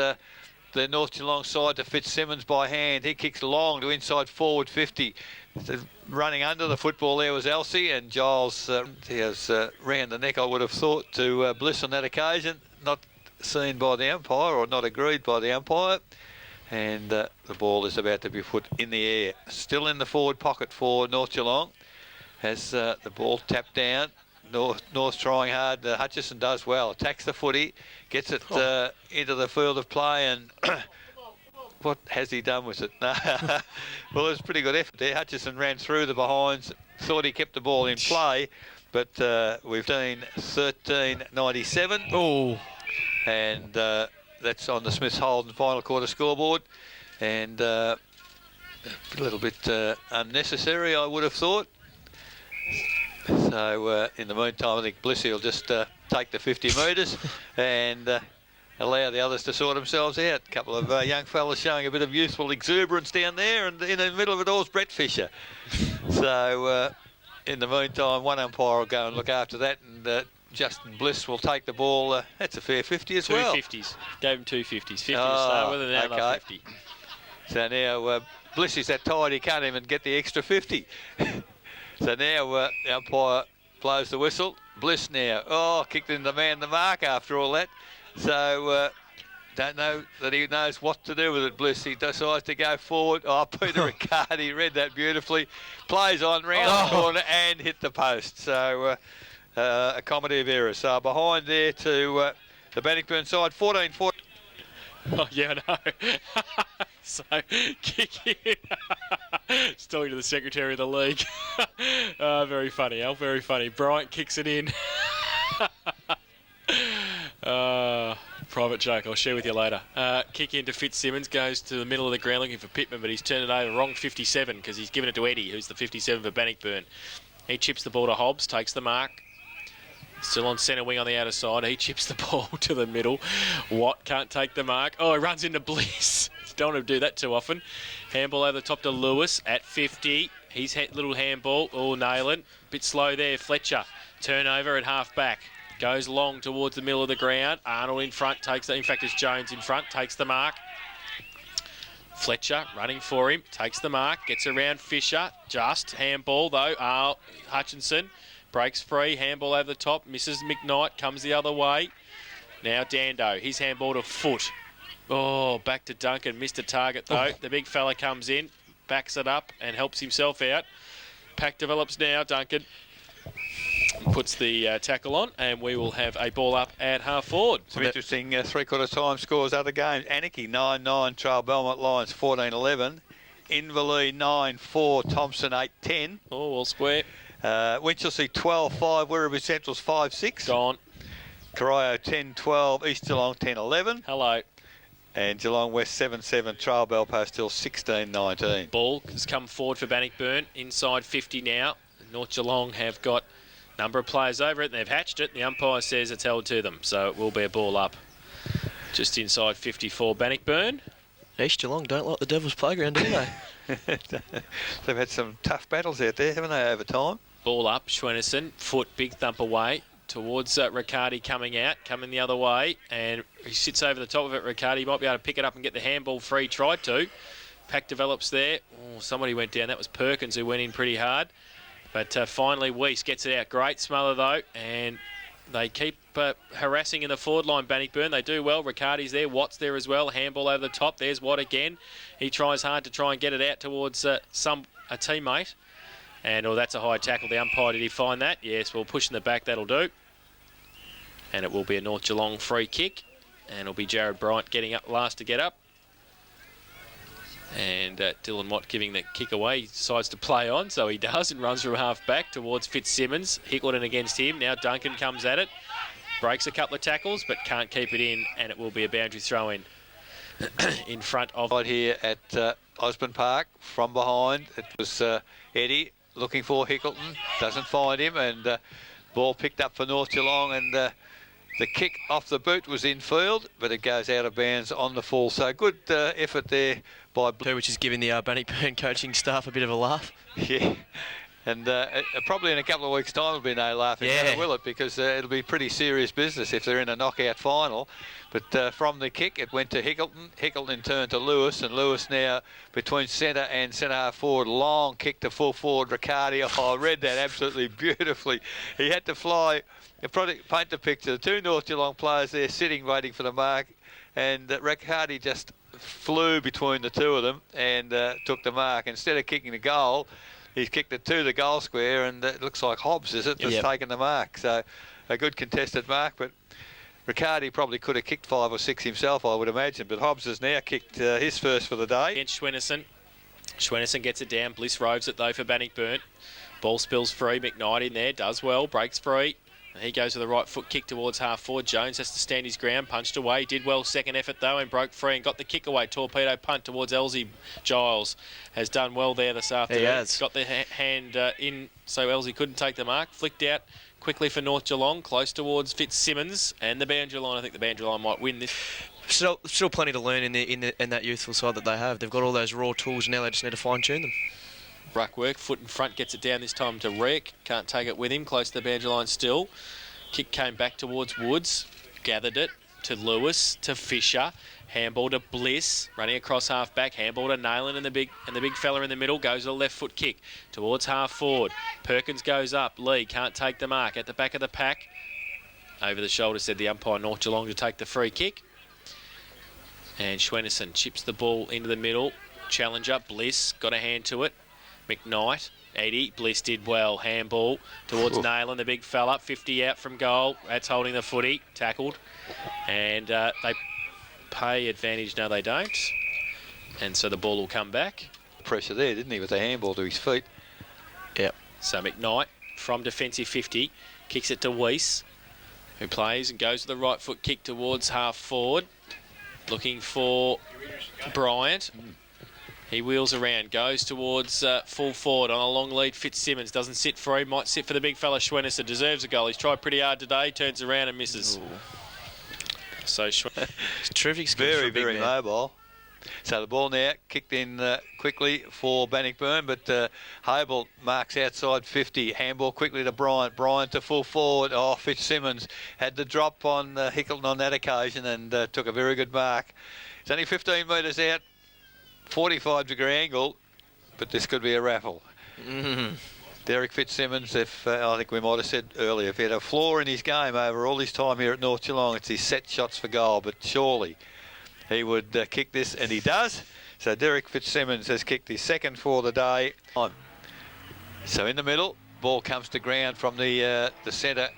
Speaker 3: the North Geelong side to Fitzsimmons by hand. He kicks long to inside forward 50. Running under the football there was Elsie, and Giles has round the neck, I would have thought, to Bliss on that occasion. Not seen by the umpire or not agreed by the umpire. And the ball is about to be put in the air. Still in the forward pocket for North Geelong. Has the ball tapped down. North trying hard. Hutchison does well. Attacks the footy. Gets it into the field of play. And what has he done with it? Well, it was a pretty good effort there. Hutchison ran through the behinds. Thought he kept the ball in play. But we've seen 13-97.
Speaker 2: Oh.
Speaker 3: And that's on the Smiths Holden final quarter scoreboard. And a little bit unnecessary, I would have thought. So in the meantime, I think Blissy will just take the 50 metres and allow the others to sort themselves out. A couple of young fellas showing a bit of youthful exuberance down there, and in the middle of it all is Brett Fisher. So in the meantime, one umpire will go and look after that, and Justin Bliss will take the ball. That's a fair 50 as well.
Speaker 1: 2 50s. Gave him 2 50s. 50 to start with, and now another 50.
Speaker 3: So now Bliss is that tired he can't even get the extra 50. So now the umpire blows the whistle. Bliss now. Oh, kicked in the man the mark after all that. So don't know that he knows what to do with it, Bliss. He decides to go forward. Oh, Peter Riccardi read that beautifully. Plays on round the corner and hit the post. So a comedy of errors. So behind there to the Bannockburn side, 14-14.
Speaker 1: Oh, yeah, I know. So, kick in. Still to the Secretary of the League. Very funny, Al, very funny. Bryant kicks it in. Private joke, I'll share with you later. Kick into Fitzsimmons, goes to the middle of the ground looking for Pittman, but he's turned it over, wrong 57, because he's given it to Eddie, who's the 57 for Bannockburn. He chips the ball to Hobbs, takes the mark. Still on centre wing on the outer side. He chips the ball to the middle. Watt can't take the mark. Oh, he runs into Bliss. Don't want to do that too often. Handball over the top to Lewis at 50. He's little handball. Oh, nailing. Bit slow there. Fletcher. Turnover at half back. Goes long towards the middle of the ground. Arnold in front takes the... In fact, it's Jones in front. Takes the mark. Fletcher running for him. Takes the mark. Gets around Fisher. Just handball though. Hutchinson. Breaks free, handball over the top, misses McKnight, comes the other way. Now Dando, his handball to Foot. Oh, back to Duncan, missed a target though. The big fella comes in, backs it up and helps himself out. Pack develops now, Duncan puts the tackle on and we will have a ball up at half forward.
Speaker 3: Some interesting three-quarter time scores other games. Anarchy 9-9, Trail Belmont Lions 14-11. Inverleigh 9-4, Thompson 8-10.
Speaker 1: Oh, well square.
Speaker 3: Winchelsea 12-5, Werribee Central's 5-6.
Speaker 1: Gone.
Speaker 3: Corio 10-12, East Geelong 10-11.
Speaker 1: Hello.
Speaker 3: And Geelong West 7-7, Trail Belpost Hill 16-19.
Speaker 1: Ball has come forward for Bannockburn, inside 50 now. North Geelong have got a number of players over it and they've hatched it. The umpire says it's held to them, so it will be a ball up just inside 54 Bannockburn.
Speaker 2: East Geelong don't like the Devil's Playground, do they?
Speaker 3: They've had some tough battles out there, haven't they, over time?
Speaker 1: Ball up, Schwennerson, Foot, big thump away towards Riccardi coming the other way, and he sits over the top of it. Riccardi might be able to pick it up and get the handball free, tried to. Pack develops there. Oh, somebody went down. That was Perkins who went in pretty hard. But finally, Weiss gets it out. Great smother, though, and they keep harassing in the forward line, Bannockburn. They do well. Riccardi's there. Watt's there as well. Handball over the top. There's Watt again. He tries hard to try and get it out towards a teammate. And, that's a high tackle. The umpire, did he find that? Yes, well, pushing the back, that'll do. And it will be a North Geelong free kick. And it'll be Jared Bryant getting up last to get up. And Dylan Watt giving the kick away. He decides to play on, so he does, and runs from half back towards Fitzsimmons. Hickleton against him. Now Duncan comes at it. Breaks a couple of tackles, but can't keep it in, and it will be a boundary throw in in front of...
Speaker 3: Right here at Osborne Park, from behind, it was Eddie looking for Hickleton. Doesn't find him, and ball picked up for North Geelong, and the kick off the boot was in field, but it goes out of bounds on the full. So good effort there by...
Speaker 2: Which is giving the Bannockburn coaching staff a bit of a laugh.
Speaker 3: Yeah, and probably in a couple of weeks' time will be no laughing matter, will it? Because it'll be pretty serious business if they're in a knockout final. But from the kick, it went to Hickleton. Hickleton turned to Lewis, and Lewis now between centre and centre-half forward. Long kick to full forward, Riccardi. Oh, I read that absolutely beautifully. He had to fly, probably paint the picture. The two North Geelong players there sitting, waiting for the mark, and Riccardi just flew between the two of them and took the mark. Instead of kicking the goal, he's kicked it to the goal square, and it looks like Hobbs, is it, that's taken the mark. So a good contested mark, but Riccardi probably could have kicked 5 or 6 himself, I would imagine, but Hobbs has now kicked his first for the day.
Speaker 1: Against Schwennerson. Schwennerson gets it down. Bliss roves it, though, for Bannockburn. Ball spills free. McKnight in there. Does well. Breaks free. And he goes with the right foot kick towards half forward. Jones has to stand his ground. Punched away. Did well second effort, though, and broke free and got the kick away. Torpedo punt towards Elsie. Giles has done well there this afternoon.
Speaker 2: He has.
Speaker 1: Got the hand in so Elsie couldn't take the mark. Flicked out quickly for North Geelong, close towards Fitzsimmons and the boundary line. I think the boundary line might win this.
Speaker 2: Still plenty to learn in that youthful side that they have. They've got all those raw tools now. They just need to fine tune them.
Speaker 1: Ruck work, foot in front, gets it down this time to Rick. Can't take it with him, close to the boundary line still. Kick came back towards Woods, gathered it to Lewis, to Fisher. Handball to Bliss, running across half back. Handball to Nayland and the big fella in the middle goes to a left foot kick towards half forward. Perkins goes up. Lee can't take the mark at the back of the pack. Over the shoulder, said the umpire, North Geelong to take the free kick. And Schwennerson chips the ball into the middle. Challenger, Bliss, got a hand to it. McKnight, Eddie, Bliss did well. Handball towards Nayland, the big fella. 50 out from goal. That's holding the footy. Tackled. And they pay advantage. No, they don't. And so the ball will come back.
Speaker 3: Pressure there, didn't he, with the handball to his feet?
Speaker 2: Yep.
Speaker 1: So McKnight from defensive 50 kicks it to Weiss, who plays and goes to the right foot kick towards half forward. Looking for Bryant. He wheels around, goes towards full forward on a long lead. Fitzsimmons doesn't sit for him, might sit for the big fella Schwennerson. Deserves a goal. He's tried pretty hard today, turns around and misses. Ooh. So
Speaker 2: terrific skill.
Speaker 3: Very, very mobile. So the ball now kicked in quickly for Bannockburn, but Hable marks outside 50. Handball quickly to Bryant. Bryant to full forward. Oh, Fitzsimmons had the drop on Hickleton on that occasion and took a very good mark. It's only 15 metres out, 45-degree angle, but this could be a raffle. Derek Fitzsimmons, if I think we might have said earlier, if he had a flaw in his game over all his time here at North Geelong, it's his set shots for goal, but surely he would kick this, and he does. So Derek Fitzsimmons has kicked his second for the day. So in the middle, ball comes to ground from the centre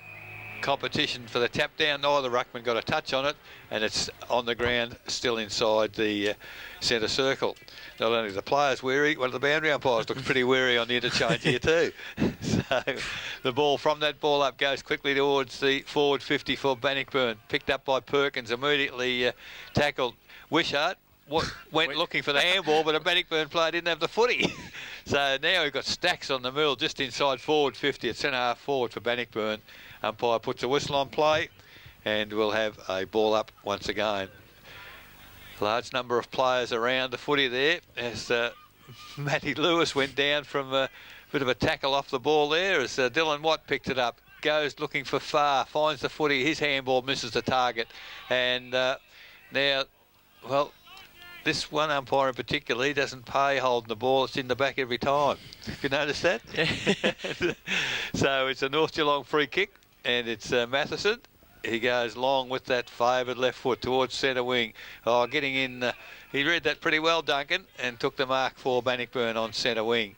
Speaker 3: competition for the tap down. Neither ruckman got a touch on it, and it's on the ground, still inside the centre circle. Not only the players wary, one of the boundary umpires looks pretty wary on the interchange here too. So the ball from that ball up goes quickly towards the forward 50 for Bannockburn. Picked up by Perkins, immediately tackled. Wishart went looking for the handball, but a Bannockburn player didn't have the footy. So now we've got Stacks on the middle, just inside forward 50 at centre half forward for Bannockburn. Umpire puts a whistle on play, and we'll have a ball up once again. Large number of players around the footy there as Matty Lewis went down from a bit of a tackle off the ball there as Dylan Watt picked it up. Goes looking for Far, finds the footy, his handball misses the target. And now, well, this one umpire in particular, he doesn't pay holding the ball, it's in the back every time. Have you noticed that? So it's a North Geelong free kick, and it's Matheson. He goes long with that favoured left foot towards centre wing. Oh, getting in. He read that pretty well, Duncan, and took the mark for Bannockburn on centre wing.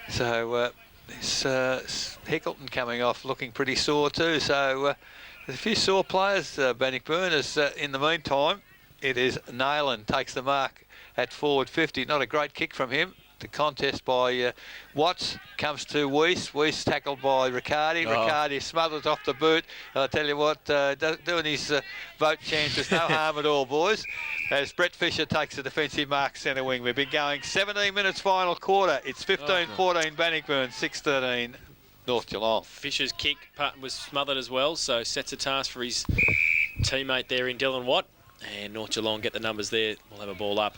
Speaker 3: So this Hickleton coming off looking pretty sore too. So there's a few sore players, Bannockburn. As in the meantime, it is Nayland takes the mark at forward 50. Not a great kick from him. The contest by Watts comes to Weiss. Weiss tackled by Riccardi. Riccardi smothers off the boot. And I tell you what, doing his vote chance is no harm at all, boys. As Brett Fisher takes the defensive mark centre wing. We've been going 17 minutes final quarter. It's 15-14 Bannockburn, 6-13 North Geelong.
Speaker 1: Fisher's kick was smothered as well, so sets a task for his teammate there in Dylan Watt. And North Geelong get the numbers there. We'll have a ball up.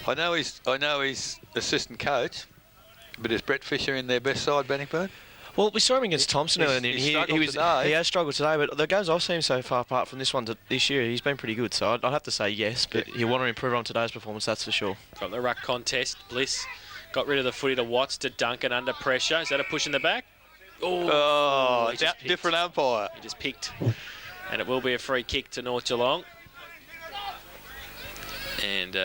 Speaker 3: I know he's assistant coach, but is Brett Fisher in their best side, Bannockburn?
Speaker 2: Well, we saw him against Thompson earlier. He has struggled today, but the games I've seen so far, apart from this one this year, he's been pretty good. So I'd have to say yes, but he'll want to improve on today's performance, that's for sure.
Speaker 1: From the ruck contest, Bliss got rid of the footy to Watts to Duncan under pressure. Is that a push in the back?
Speaker 3: Oh, different umpire.
Speaker 1: He just picked, and it will be a free kick to North Geelong. And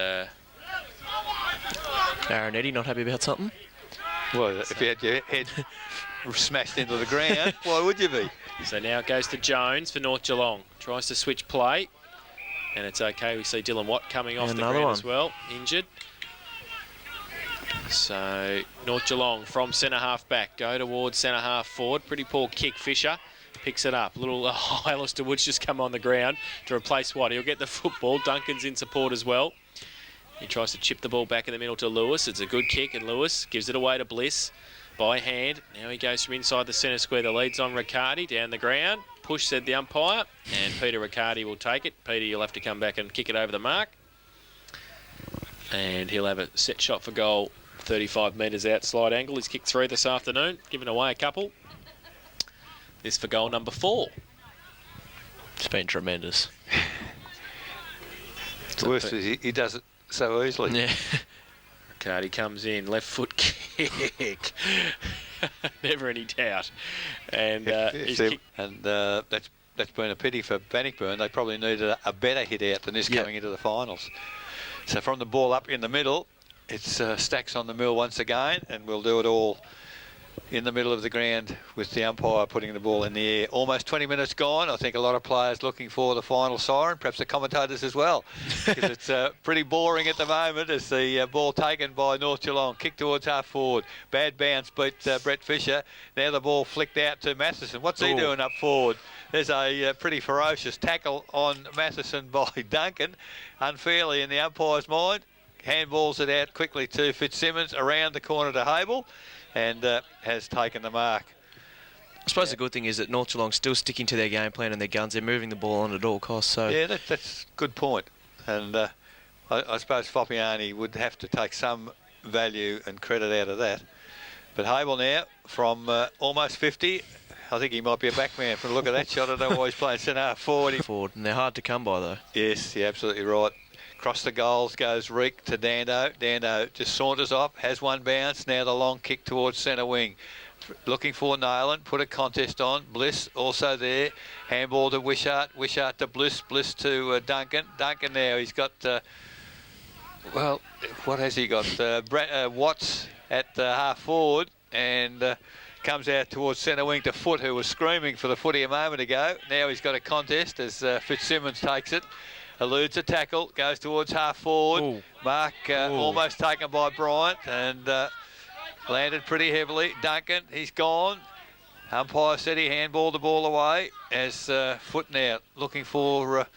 Speaker 2: Aaron Eddy not happy about something?
Speaker 3: Well, if you had your head smashed into the ground, why would you be?
Speaker 1: So now it goes to Jones for North Geelong. Tries to switch play, and it's okay. We see Dylan Watt coming off the ground as well, injured. So North Geelong from centre half back, go towards centre half forward. Pretty poor kick, Fisher. Picks it up. Little Alistair Woods just come on the ground to replace Watt. He'll get the football. Duncan's in support as well. He tries to chip the ball back in the middle to Lewis. It's a good kick, and Lewis gives it away to Bliss by hand. Now he goes from inside the centre square. The lead's on Riccardi down the ground. Push, said the umpire, and Peter Riccardi will take it. Peter, you'll have to come back and kick it over the mark. And he'll have a set shot for goal, 35 metres out, slide angle. He's kicked 3 this afternoon, giving away a couple. This for goal number 4.
Speaker 2: It's been tremendous.
Speaker 3: The worst is he does it so easily.
Speaker 2: Yeah.
Speaker 1: Riccardi comes in, left foot kick. Never any doubt. And he's kicked.
Speaker 3: And that's been a pity for Bannnockburn. They probably needed a better hit out than this coming into the finals. So from the ball up in the middle, it's Stacks on the mill once again, and we'll do it all in the middle of the ground with the umpire putting the ball in the air. Almost 20 minutes gone. I think a lot of players looking for the final siren, perhaps the commentators as well, because it's pretty boring at the moment as the ball taken by North Geelong. Kick towards half forward. Bad bounce beat Brett Fisher. Now the ball flicked out to Matheson. What's he doing up forward? There's a pretty ferocious tackle on Matheson by Duncan, unfairly in the umpire's mind. Handballs it out quickly to Fitzsimmons around the corner to Hable, and has taken the mark.
Speaker 2: I suppose the good thing is that North Geelong's still sticking to their game plan and their guns. They're moving the ball on at all costs. So
Speaker 3: yeah, that's a good point. And I suppose Foppiani would have to take some value and credit out of that. But Hable now from almost 50. I think he might be a backman from the look of that shot. I don't know why he's playing centre half forward.
Speaker 2: And they're hard to come by though.
Speaker 3: Yes, you're absolutely right. Across the goals goes Reek to Dando. Dando just saunters off, has one bounce. Now the long kick towards centre wing. Looking for Nayland, put a contest on. Bliss also there. Handball to Wishart. Wishart to Bliss. Bliss to Duncan. Duncan now, he's got, well, what has he got? Watts at half forward, and comes out towards centre wing to Foot, who was screaming for the footy a moment ago. Now he's got a contest as Fitzsimmons takes it. Eludes a tackle, goes towards half forward.
Speaker 2: Ooh.
Speaker 3: Mark almost taken by Bryant and landed pretty heavily. Duncan, he's gone. Umpire said he handballed the ball away as Foot now looking for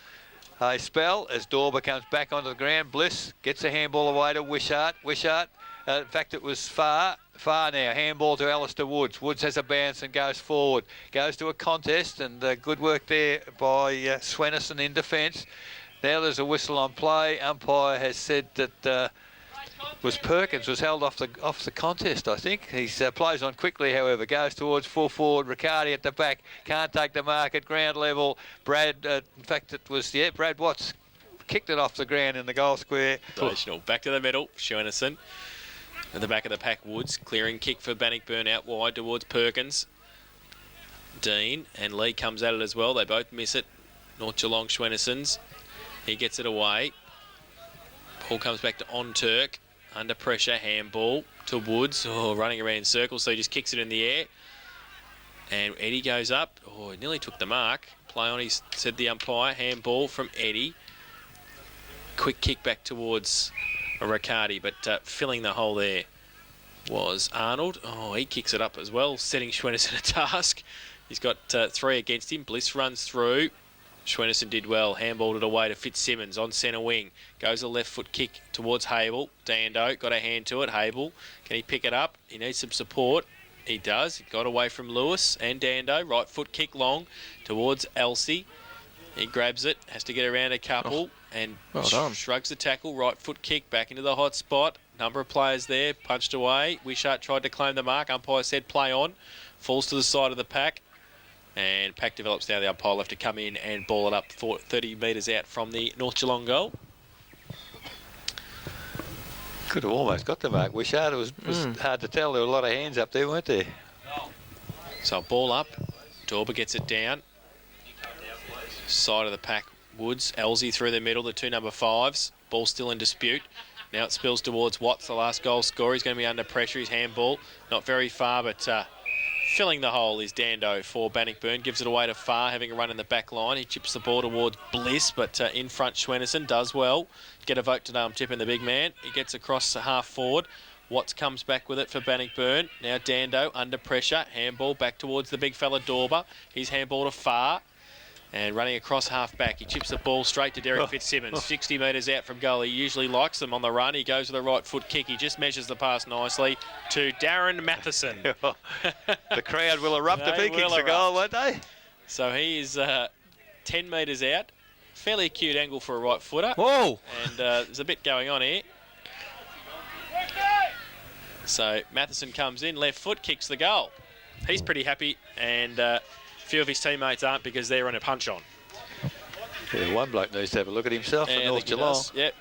Speaker 3: a spell as Dorber comes back onto the ground. Bliss gets a handball away to Wishart. Wishart, in fact it was far now. Handball to Alistair Woods. Woods has a bounce and goes forward. Goes to a contest, and good work there by Swenison in defence. Now there's a whistle on play. Umpire has said that Perkins was held off the contest, I think. He plays on quickly, however. Goes towards full forward. Riccardi at the back. Can't take the mark at ground level. Brad, in fact, it was, Brad Watts kicked it off the ground in the goal square.
Speaker 1: Back to the middle. Swenison. At the back of the pack, Woods. Clearing kick for Bannnockburn out wide towards Perkins. Dean and Lee comes at it as well. They both miss it. North Geelong, Schwenison's. He gets it away. Ball comes back to On Turk. Under pressure, handball to Woods. Running around in circles, so he just kicks it in the air. And Eddie goes up. He nearly took the mark. Play on, said the umpire. Handball from Eddie. Quick kick back towards Riccardi, but filling the hole there was Arnold. He kicks it up as well, setting Schwenison a task. He's got 3 against him. Bliss runs through. Schwenison did well, handballed it away to Fitzsimmons on centre wing. Goes a left foot kick towards Hable. Dando got a hand to it. Hable, can he pick it up? He needs some support. He does. He got away from Lewis and Dando. Right foot kick long towards Elsie. He grabs it, has to get around a couple and shrugs the tackle. Right foot kick back into the hot spot. Number of players there, punched away. Wishart tried to claim the mark. Umpire said play on. Falls to the side of the pack. And pack develops now. The umpire will have to come in and ball it up 30 metres out from the North Geelong goal.
Speaker 3: Could have almost got the mark. Wishart, it was hard to tell. There were a lot of hands up there, weren't there?
Speaker 1: So ball up. Dorber gets it down. Side of the pack, Woods. Elsie through the middle, the 2 number 5s. Ball still in dispute. Now it spills towards Watts, the last goal scorer. He's going to be under pressure. His handball, not very far, but filling the hole is Dando for Bannnockburn. Gives it away to Farr, having a run in the back line. He chips the ball towards Bliss, but in front Schwenison does well. Get a vote today, I'm tipping the big man. He gets across the half forward. Watts comes back with it for Bannnockburn. Now Dando under pressure. Handball back towards the big fella Dorber. He's handball to Farr. And running across half-back, he chips the ball straight to Derek Fitzsimmons. 60 metres out from goal. He usually likes them on the run. He goes with a right foot kick. He just measures the pass nicely to Darren Matheson.
Speaker 3: The crowd will erupt if he kicks the goal, won't they?
Speaker 1: So he is 10 metres out. Fairly acute angle for a right footer.
Speaker 2: Whoa!
Speaker 1: And there's a bit going on here. So Matheson comes in, left foot, kicks the goal. He's pretty happy, and few of his teammates aren't because they're on a punch on.
Speaker 3: Yeah, one bloke needs to have a look at himself for North Geelong.
Speaker 1: Yep.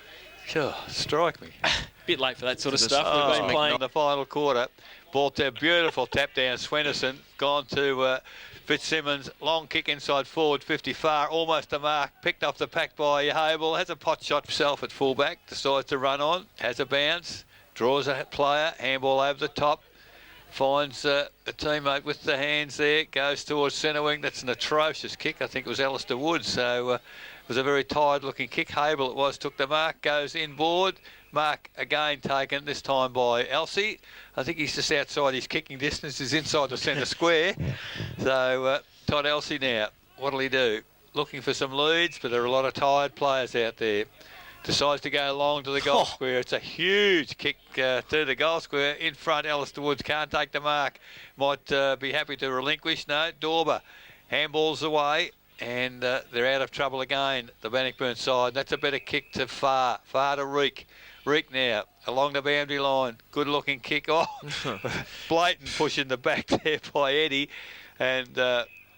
Speaker 3: Sure, strike me.
Speaker 1: Bit late for that sort of stuff.
Speaker 3: Oh,
Speaker 1: We've been playing
Speaker 3: in the final quarter. Ball to a beautiful tap down. Swennerson gone to Fitzsimmons. Long kick inside forward 50 far. Almost a mark. Picked off the pack by Hable. Has a pot shot himself at fullback. Decides to run on. Has a bounce. Draws a player. Handball over the top. Finds a teammate with the hands there. Goes towards centre wing. That's an atrocious kick. I think it was Alistair Wood. So it was a very tired looking kick. Hable it was. Took the mark. Goes inboard. Mark again taken, this time by Elsie. I think he's just outside his kicking distance. He's inside the centre square. So Todd Elsie now, what'll he do? Looking for some leads, but there are a lot of tired players out there. Decides to go long to the goal square. It's a huge kick to the goal square. In front, Alistair Woods can't take the mark. Might be happy to relinquish. No, Dorber handballs away. And they're out of trouble again, the Bannockburn side. That's a better kick to Far to Reek. Reek now, along the boundary line. Good looking kick. Oh, blatant push in the back there by Eddie. And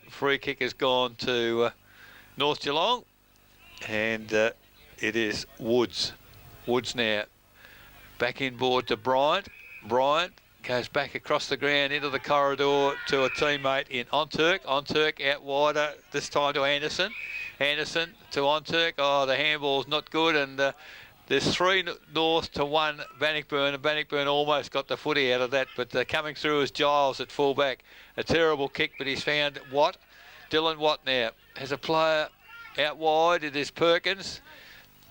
Speaker 3: free kick has gone to North Geelong. And it is Woods. Woods now. Back inboard to Bryant. Bryant goes back across the ground into the corridor to a teammate in Onturk. Onturk out wider, this time to Anderson. Anderson to Onturk. Oh, the handball's not good, and there's 3 North to 1 Bannockburn, and Bannockburn almost got the footy out of that, but coming through is Giles at fullback. A terrible kick, but he's found Watt. Dylan Watt now has a player out wide. It is Perkins.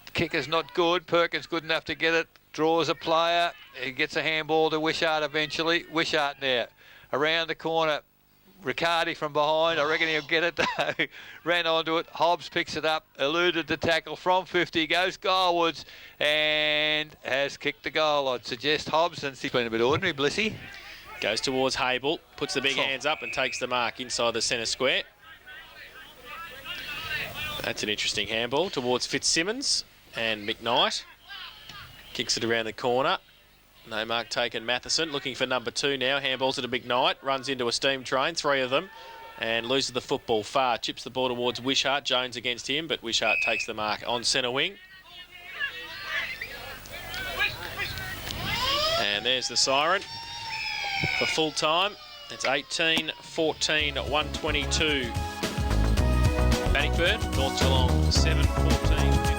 Speaker 3: The kick is not good. Perkins good enough to get it. Draws a player. He gets a handball to Wishart eventually. Wishart now around the corner. Riccardi from behind. I reckon he'll get it though. Ran onto it. Hobbs picks it up. Eluded the tackle from 50. Goes goalwards and has kicked the goal. I'd suggest Hobbs, and he's been a bit ordinary, Blissy.
Speaker 1: Goes towards Hable. Puts the big hands up and takes the mark inside the centre square. That's an interesting handball towards Fitzsimmons and McKnight. Kicks it around the corner. No mark taken. Matheson looking for number 2 now. Handballs it to McKnight. Runs into a steam train, 3 of them. And loses the football far. Chips the ball towards Wishart. Jones against him, but Wishart takes the mark on centre wing. And there's the siren for full time. It's 18-14 at 122. Bannockburn, North Geelong 7-14.